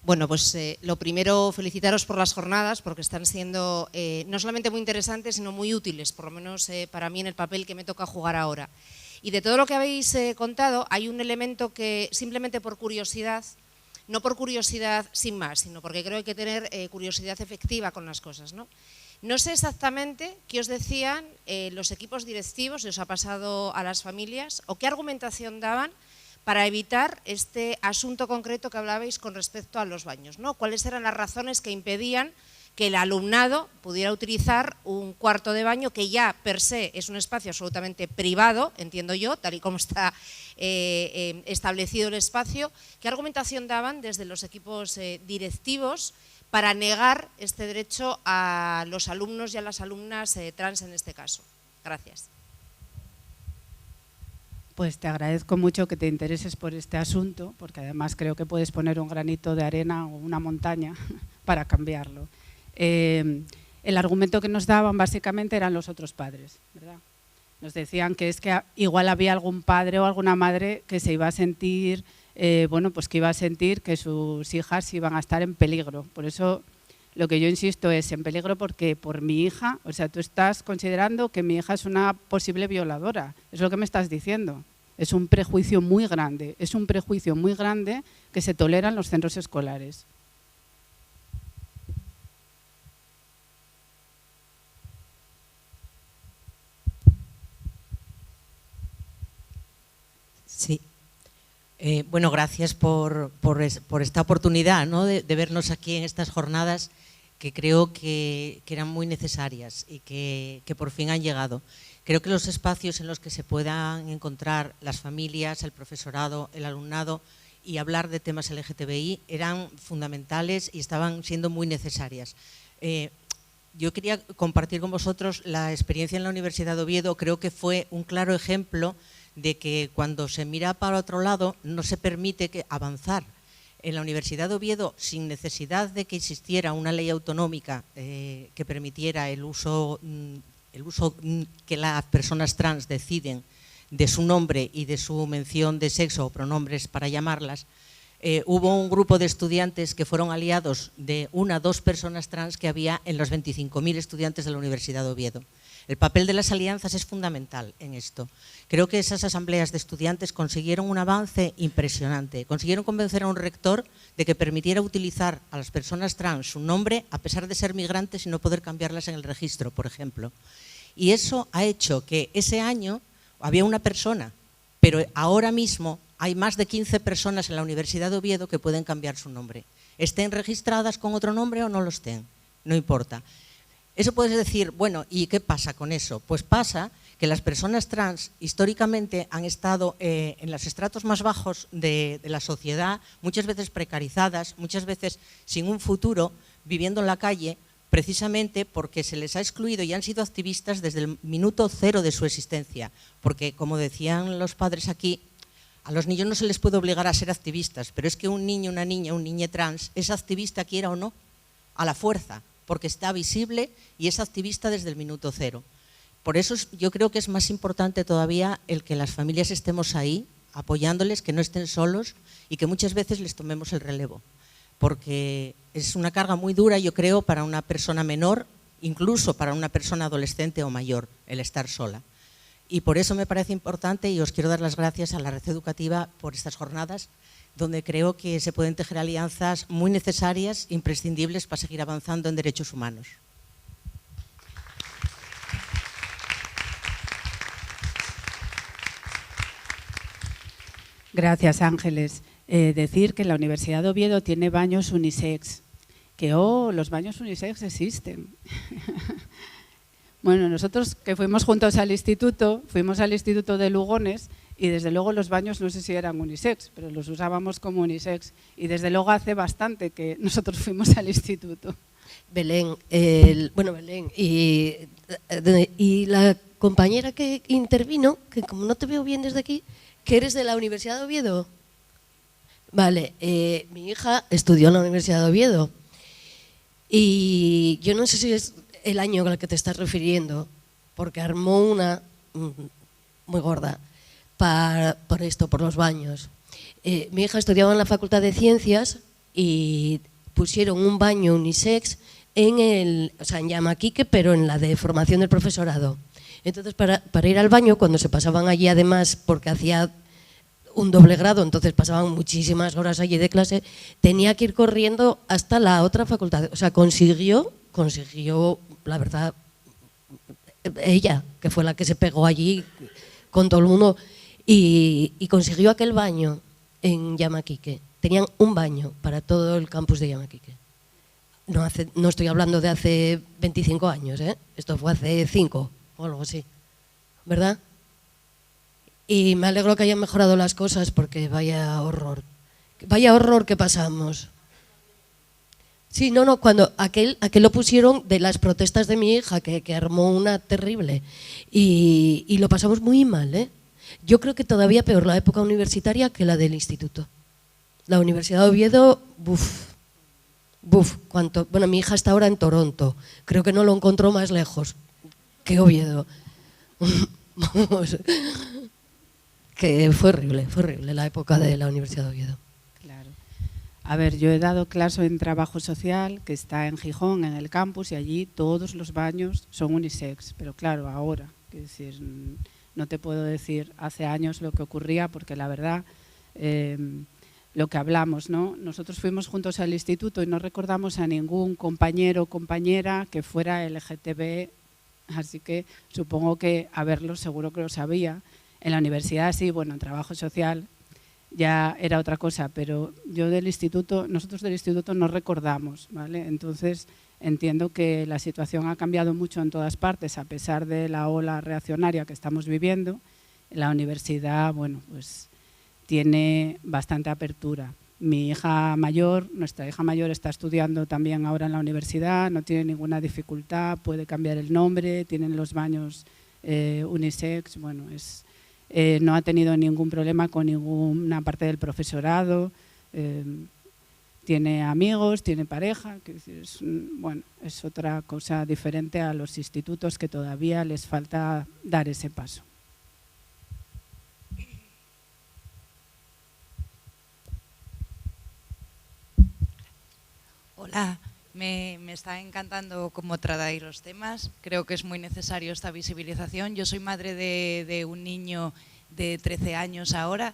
Bueno, pues lo primero, felicitaros por las jornadas, porque están siendo no solamente muy interesantes, sino muy útiles, por lo menos para mí en el papel que me toca jugar ahora. Y de todo lo que habéis contado, hay un elemento que simplemente por curiosidad, no por curiosidad sin más, sino porque creo que hay que tener curiosidad efectiva con las cosas, ¿no? No sé exactamente qué os decían los equipos directivos, si os ha pasado a las familias, o qué argumentación daban para evitar este asunto concreto que hablabais con respecto a los baños, ¿no? ¿Cuáles eran las razones que impedían que el alumnado pudiera utilizar un cuarto de baño que ya per se es un espacio absolutamente privado, entiendo yo, tal y como está establecido el espacio? ¿Qué argumentación daban desde los equipos directivos para negar este derecho a los alumnos y a las alumnas trans en este caso? Gracias. Pues te agradezco mucho que te intereses por este asunto, porque además creo que puedes poner un granito de arena o una montaña para cambiarlo. El argumento que nos daban básicamente eran los otros padres, ¿verdad? Nos decían que es que igual había algún padre o alguna madre que se iba a sentir, bueno, pues que iba a sentir que sus hijas iban a estar en peligro. Por eso lo que yo insisto es en peligro porque por mi hija, o sea, tú estás considerando que mi hija es una posible violadora, es lo que me estás diciendo. Es un prejuicio muy grande, que se tolera en los centros escolares. Sí. Bueno, gracias por esta oportunidad, ¿no? de vernos aquí en estas jornadas que creo que eran muy necesarias y que por fin han llegado. Creo que los espacios en los que se puedan encontrar las familias, el profesorado, el alumnado y hablar de temas LGTBI eran fundamentales y estaban siendo muy necesarias. Yo quería compartir con vosotros la experiencia en la Universidad de Oviedo. Creo que fue un claro ejemplo de que cuando se mira para otro lado no se permite avanzar. En la Universidad de Oviedo, sin necesidad de que existiera una ley autonómica que permitiera el uso que las personas trans deciden de su nombre y de su mención de sexo o pronombres para llamarlas, hubo un grupo de estudiantes que fueron aliados de 1 o 2 personas trans que había en los 25.000 estudiantes de la Universidad de Oviedo. El papel de las alianzas es fundamental en esto. Creo que esas asambleas de estudiantes consiguieron un avance impresionante. Consiguieron convencer a un rector de que permitiera utilizar a las personas trans su nombre a pesar de ser migrantes y no poder cambiarlas en el registro, por ejemplo. Y eso ha hecho que ese año había una persona, pero ahora mismo hay más de 15 personas en la Universidad de Oviedo que pueden cambiar su nombre. Estén registradas con otro nombre o no lo estén, no importa. Eso puedes decir, bueno, ¿y qué pasa con eso? Pues pasa que las personas trans históricamente han estado en los estratos más bajos de la sociedad, muchas veces precarizadas, muchas veces sin un futuro, viviendo en la calle, precisamente porque se les ha excluido y han sido activistas desde el minuto cero de su existencia. Porque, como decían los padres aquí, A los niños no se les puede obligar a ser activistas, pero es que un niño, una niña, un niño trans es activista, quiera o no, a la fuerza, porque está visible y es activista desde el minuto cero. Por eso yo creo que es más importante todavía el que las familias estemos ahí, apoyándoles, que no estén solos y que muchas veces les tomemos el relevo. Porque es una carga muy dura, yo creo, para una persona menor, incluso para una persona adolescente o mayor, el estar sola. Y por eso me parece importante, y os quiero dar las gracias a la Red Educativa por estas jornadas, donde creo que se pueden tejer alianzas muy necesarias, imprescindibles para seguir avanzando en derechos humanos. Gracias, Ángeles. Decir que la Universidad de Oviedo tiene baños unisex, que los baños unisex existen. Bueno, nosotros que fuimos juntos al instituto, fuimos al instituto de Lugones y desde luego los baños no sé si eran unisex, pero los usábamos como unisex y desde luego hace bastante que nosotros fuimos al instituto. Belén, Belén, y la compañera que intervino, que como no te veo bien desde aquí, que eres de la Universidad de Oviedo. Vale, mi hija estudió en la Universidad de Oviedo y yo no sé si es el año al que te estás refiriendo, porque armó una muy gorda por esto, por los baños. Mi hija estudiaba en la Facultad de Ciencias y pusieron un baño unisex en Llamaquique, pero en la de formación del profesorado. Entonces, para ir al baño, cuando se pasaban allí, además, porque hacía un doble grado, entonces pasaban muchísimas horas allí de clase, tenía que ir corriendo hasta la otra facultad. O sea, consiguió, la verdad, ella, que fue la que se pegó allí con todo el mundo, y consiguió aquel baño en Llamaquique. Tenían un baño para todo el campus de Llamaquique. No estoy hablando de hace 25 años, ¿eh? Esto fue hace 5 o algo así, ¿verdad? Y me alegro que hayan mejorado las cosas porque vaya horror que pasamos. Sí, cuando aquel lo pusieron de las protestas de mi hija, que armó una terrible, y lo pasamos muy mal, ¿eh? Yo creo que todavía peor la época universitaria que la del instituto. La Universidad de Oviedo, bueno, mi hija está ahora en Toronto, creo que no lo encontró más lejos que Oviedo. Vamos, que fue horrible la época de la Universidad de Oviedo. Claro. A ver, yo he dado clase en trabajo social, que está en Gijón, en el campus, y allí todos los baños son unisex, pero claro, ahora, es decir, no te puedo decir hace años lo que ocurría, porque la verdad, lo que hablamos, ¿no? Nosotros fuimos juntos al instituto y no recordamos a ningún compañero o compañera que fuera LGTB, así que supongo que a verlo seguro que lo sabía. En la universidad sí, bueno, en trabajo social ya era otra cosa, pero nosotros del instituto no recordamos, ¿vale? Entonces entiendo que la situación ha cambiado mucho en todas partes, a pesar de la ola reaccionaria que estamos viviendo. La universidad, bueno, pues tiene bastante apertura. Mi hija mayor, nuestra hija mayor está estudiando también ahora en la universidad, no tiene ninguna dificultad, puede cambiar el nombre, tienen los baños unisex, bueno, no ha tenido ningún problema con ninguna parte del profesorado, tiene amigos, tiene pareja, que es otra cosa diferente a los institutos que todavía les falta dar ese paso. Hola, me está encantando cómo tratáis los temas. Creo que es muy necesario esta visibilización. Yo soy madre de un niño de 13 años ahora.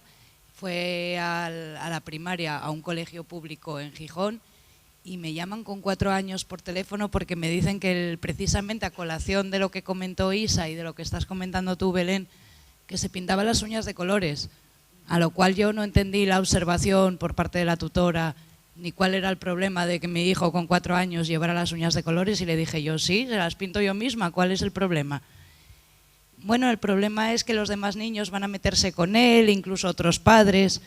Fue a la primaria a un colegio público en Gijón y me llaman con 4 años por teléfono porque me dicen que precisamente a colación de lo que comentó Isa y de lo que estás comentando tú, Belén, que se pintaba las uñas de colores, a lo cual yo no entendí la observación por parte de la tutora ni cuál era el problema de que mi hijo con 4 años llevara las uñas de colores, y le dije yo, sí, se las pinto yo misma, ¿cuál es el problema? Bueno, el problema es que los demás niños van a meterse con él, incluso otros padres.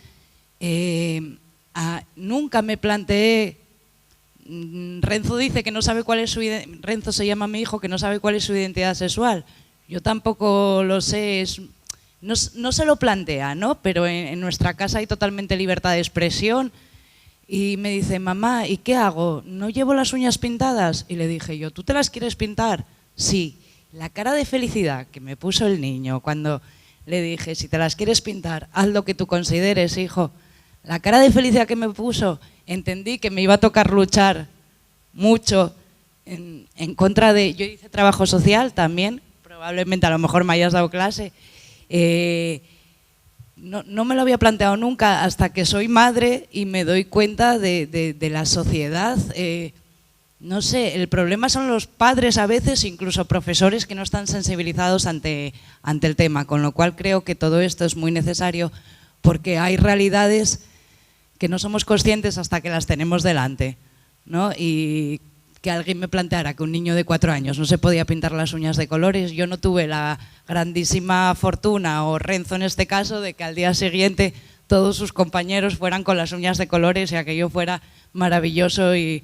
Nunca me planteé, Renzo dice que no sabe cuál es Renzo se llama mi hijo, que no sabe cuál es su identidad sexual. Yo tampoco lo sé, no se lo plantea, ¿no? Pero en nuestra casa hay totalmente libertad de expresión. Y me dice, mamá, ¿y qué hago? ¿No llevo las uñas pintadas? Y le dije yo, ¿tú te las quieres pintar? Sí. La cara de felicidad que me puso el niño cuando le dije, si te las quieres pintar, haz lo que tú consideres, hijo. La cara de felicidad que me puso, entendí que me iba a tocar luchar mucho en contra de... Yo hice trabajo social también, probablemente a lo mejor me hayas dado clase. No me lo había planteado nunca hasta que soy madre y me doy cuenta de la sociedad. No sé, el problema son los padres a veces, incluso profesores que no están sensibilizados ante el tema, con lo cual creo que todo esto es muy necesario porque hay realidades que no somos conscientes hasta que las tenemos delante, ¿no? Y que alguien me planteara que un niño de 4 años no se podía pintar las uñas de colores, yo no tuve la grandísima fortuna, o Renzo en este caso, de que al día siguiente todos sus compañeros fueran con las uñas de colores y aquello fuera maravilloso y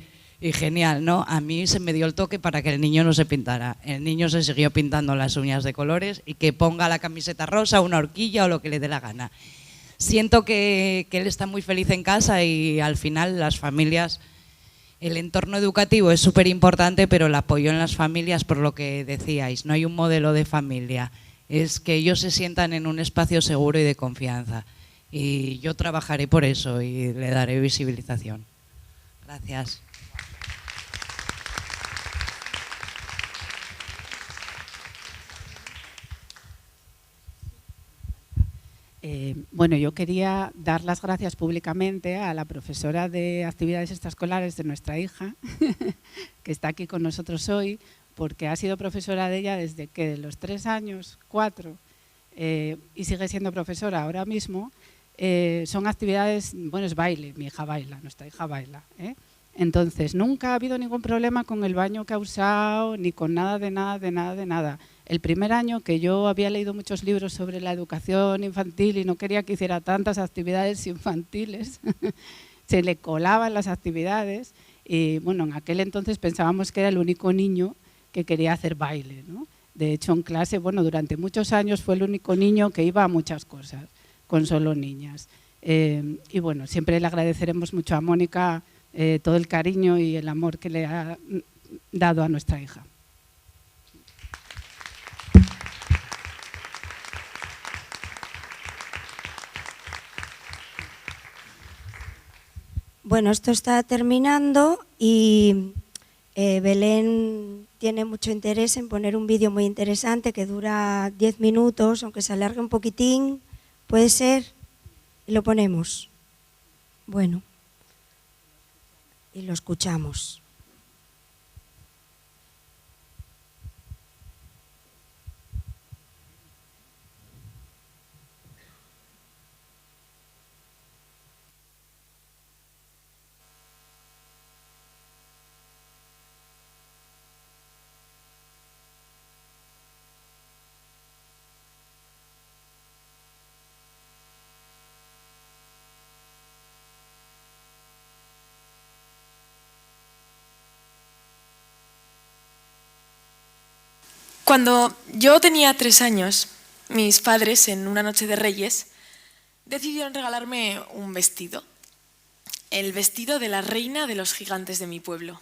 genial, ¿no? A mí se me dio el toque para que el niño no se pintara. El niño se siguió pintando las uñas de colores y que ponga la camiseta rosa, una horquilla o lo que le dé la gana. Siento que él está muy feliz en casa y al final las familias, el entorno educativo es súper importante, pero el apoyo en las familias, por lo que decíais, no hay un modelo de familia, es que ellos se sientan en un espacio seguro y de confianza. Y yo trabajaré por eso y le daré visibilización. Gracias. Bueno, yo quería dar las gracias públicamente a la profesora de actividades extraescolares de nuestra hija, que está aquí con nosotros hoy, porque ha sido profesora de ella desde que de los 3 años, 4, y sigue siendo profesora ahora mismo. Son actividades, bueno, es baile, mi hija baila, nuestra hija baila, ¿eh? Entonces, nunca ha habido ningún problema con el baño que ha usado, ni con nada de nada. El primer año que yo había leído muchos libros sobre la educación infantil y no quería que hiciera tantas actividades infantiles, se le colaban las actividades y bueno, en aquel entonces pensábamos que era el único niño que quería hacer baile, ¿no? De hecho, en clase, bueno, durante muchos años fue el único niño que iba a muchas cosas, con solo niñas. Y bueno, siempre le agradeceremos mucho a Mónica todo el cariño y el amor que le ha dado a nuestra hija. Bueno, esto está terminando y Belén tiene mucho interés en poner un vídeo muy interesante que dura 10 minutos, aunque se alargue un poquitín, puede ser, y lo ponemos. Bueno, y lo escuchamos. Cuando yo tenía 3 años, mis padres, en una noche de Reyes, decidieron regalarme un vestido. El vestido de la reina de los gigantes de mi pueblo.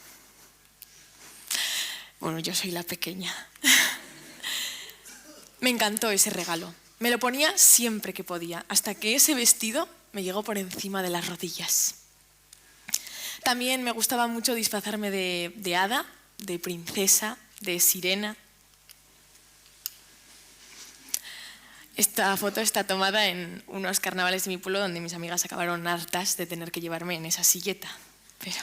Bueno, yo soy la pequeña. Me encantó ese regalo. Me lo ponía siempre que podía, hasta que ese vestido me llegó por encima de las rodillas. También me gustaba mucho disfrazarme de hada, de princesa, de sirena. Esta foto está tomada en unos carnavales de mi pueblo donde mis amigas acabaron hartas de tener que llevarme en esa silleta. Pero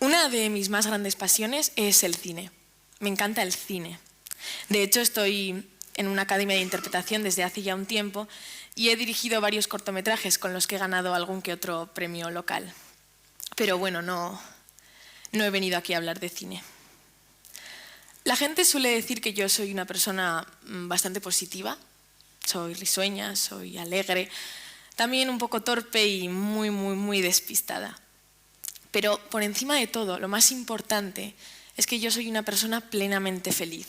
una de mis más grandes pasiones es el cine. Me encanta el cine. De hecho, estoy en una academia de interpretación desde hace ya un tiempo y he dirigido varios cortometrajes con los que he ganado algún que otro premio local. Pero bueno, no he venido aquí a hablar de cine. La gente suele decir que yo soy una persona bastante positiva, soy risueña, soy alegre, también un poco torpe y muy despistada. Pero por encima de todo, lo más importante es que yo soy una persona plenamente feliz.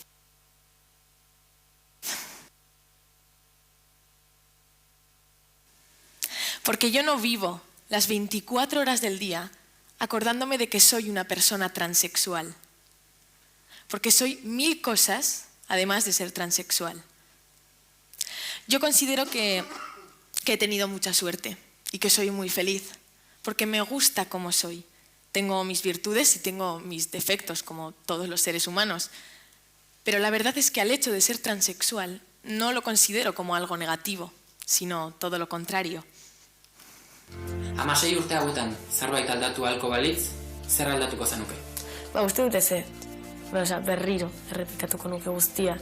Porque yo no vivo las 24 horas del día acordándome de que soy una persona transexual. Porque soy 1000 cosas, además de ser transexual. Yo considero que he tenido mucha suerte y que soy muy feliz, porque me gusta como soy. Tengo mis virtudes y tengo mis defectos, como todos los seres humanos. Pero la verdad es que al hecho de ser transexual no lo considero como algo negativo, sino todo lo contrario. 16 urte hauetan zerbait aldatu ahalko balitz, zer aldatuko zenuke? Uste dut ezetz. Berriro errepikatuko nuke guztia.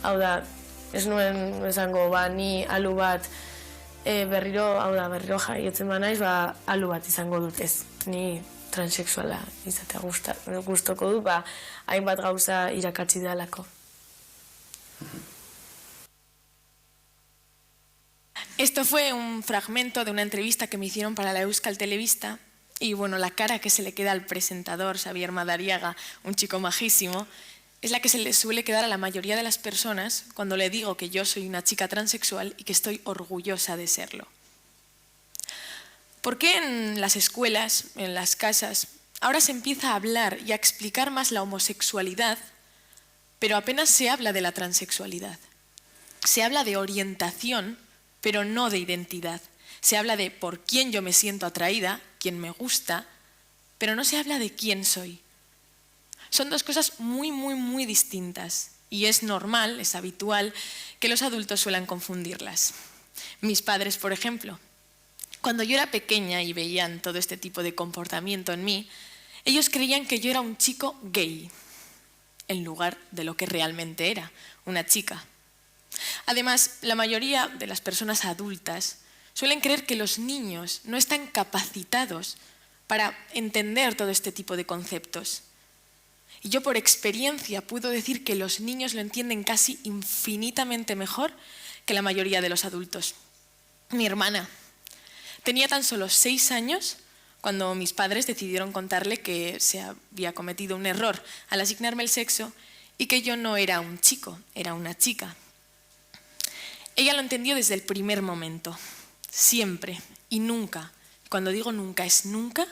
Hau da, ez nuen esango, ni alu bat berriro jaiotzen banaiz, alu bat izango dutez. Ni transexuala izatea gustoko dut, hainbat gauza irakatsi dalako. Esto fue un fragmento de una entrevista que me hicieron para la Euskal Telebista y bueno, la cara que se le queda al presentador, Xavier Madariaga, un chico majísimo, es la que se le suele quedar a la mayoría de las personas cuando le digo que yo soy una chica transexual y que estoy orgullosa de serlo. ¿Por qué en las escuelas, en las casas, ahora se empieza a hablar y a explicar más la homosexualidad, pero apenas se habla de la transexualidad? Se habla de orientación, pero no de identidad. Se habla de por quién yo me siento atraída, quién me gusta, pero no se habla de quién soy. Son dos cosas muy, muy, muy distintas y es normal, es habitual, que los adultos suelan confundirlas. Mis padres, por ejemplo, cuando yo era pequeña y veían todo este tipo de comportamiento en mí, ellos creían que yo era un chico gay, en lugar de lo que realmente era, una chica. Además, la mayoría de las personas adultas suelen creer que los niños no están capacitados para entender todo este tipo de conceptos. Y yo por experiencia puedo decir que los niños lo entienden casi infinitamente mejor que la mayoría de los adultos. Mi hermana tenía tan solo 6 años cuando mis padres decidieron contarle que se había cometido un error al asignarme el sexo y que yo no era un chico, era una chica. Ella lo entendió desde el primer momento, siempre y nunca. Cuando digo nunca es nunca,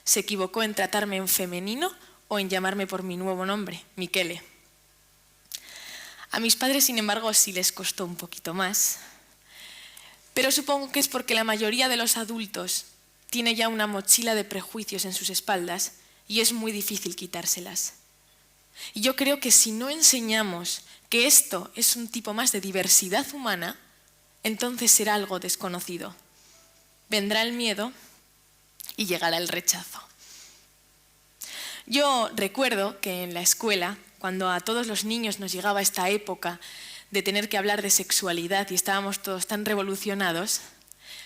se equivocó en tratarme en femenino o en llamarme por mi nuevo nombre, Miquele. A mis padres, sin embargo, sí les costó un poquito más, pero supongo que es porque la mayoría de los adultos tiene ya una mochila de prejuicios en sus espaldas y es muy difícil quitárselas. Y yo creo que si no enseñamos que esto es un tipo más de diversidad humana, entonces será algo desconocido. Vendrá el miedo y llegará el rechazo. Yo recuerdo que en la escuela, cuando a todos los niños nos llegaba esta época de tener que hablar de sexualidad y estábamos todos tan revolucionados,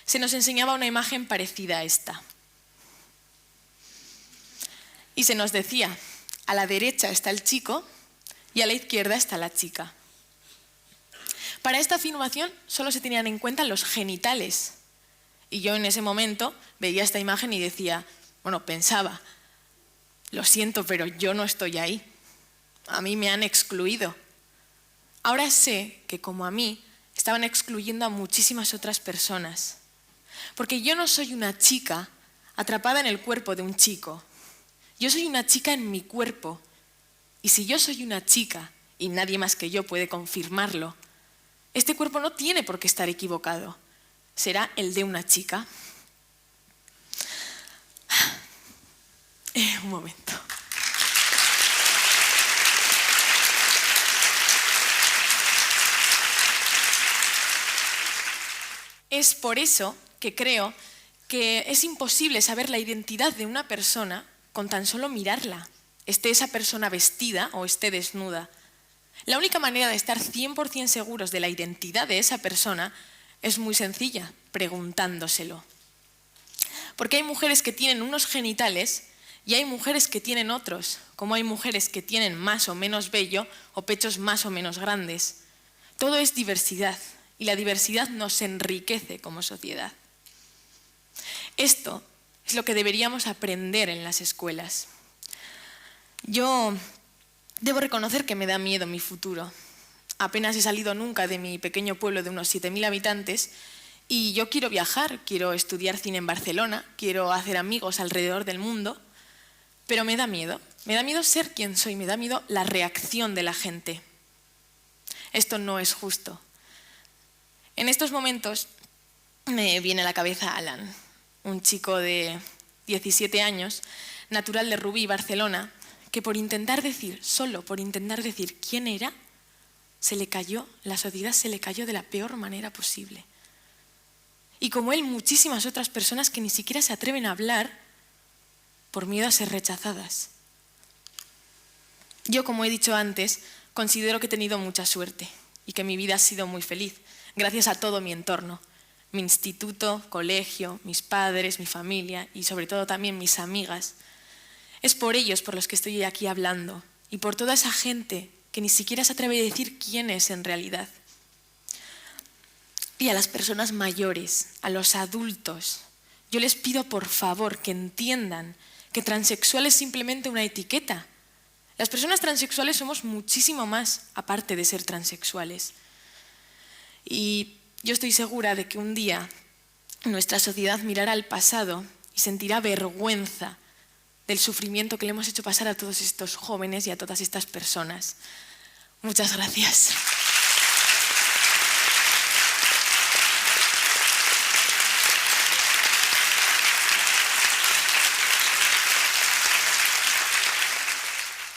se nos enseñaba una imagen parecida a esta. Y se nos decía, a la derecha está el chico y a la izquierda está la chica. Para esta afirmación solo se tenían en cuenta los genitales. Y yo en ese momento veía esta imagen y decía, pensaba, lo siento, pero yo no estoy ahí. A mí me han excluido. Ahora sé que como a mí, estaban excluyendo a muchísimas otras personas. Porque yo no soy una chica atrapada en el cuerpo de un chico. Yo soy una chica en mi cuerpo. Y si yo soy una chica, y nadie más que yo puede confirmarlo, este cuerpo no tiene por qué estar equivocado. Será el de una chica. Un momento. Es por eso que creo que es imposible saber la identidad de una persona con tan solo mirarla, esté esa persona vestida o esté desnuda. La única manera de estar 100% seguros de la identidad de esa persona es muy sencilla, preguntándoselo. Porque hay mujeres que tienen unos genitales y hay mujeres que tienen otros, como hay mujeres que tienen más o menos vello o pechos más o menos grandes. Todo es diversidad y la diversidad nos enriquece como sociedad. Esto es lo que deberíamos aprender en las escuelas. Yo debo reconocer que me da miedo mi futuro. Apenas he salido nunca de mi pequeño pueblo de unos 7.000 habitantes Y yo quiero viajar, quiero estudiar cine en Barcelona, quiero hacer amigos alrededor del mundo, pero me da miedo. Me da miedo ser quien soy, me da miedo la reacción de la gente. Esto no es justo. En estos momentos me viene a la cabeza Alan, un chico de 17 años, natural de Rubí, Barcelona, que por intentar decir, solo por intentar decir quién era, se le cayó, la sociedad se le cayó de la peor manera posible. Y como él, muchísimas otras personas que ni siquiera se atreven a hablar por miedo a ser rechazadas. Yo, como he dicho antes, considero que he tenido mucha suerte y que mi vida ha sido muy feliz, gracias a todo mi entorno, mi instituto, colegio, mis padres, mi familia y sobre todo también mis amigas. Es por ellos por los que estoy aquí hablando y por toda esa gente que ni siquiera se atreve a decir quién es en realidad. Y a las personas mayores, a los adultos, yo les pido por favor que entiendan que transexual es simplemente una etiqueta. Las personas transexuales somos muchísimo más aparte de ser transexuales. Y yo estoy segura de que un día nuestra sociedad mirará al pasado y sentirá vergüenza del sufrimiento que le hemos hecho pasar a todos estos jóvenes y a todas estas personas. Muchas gracias.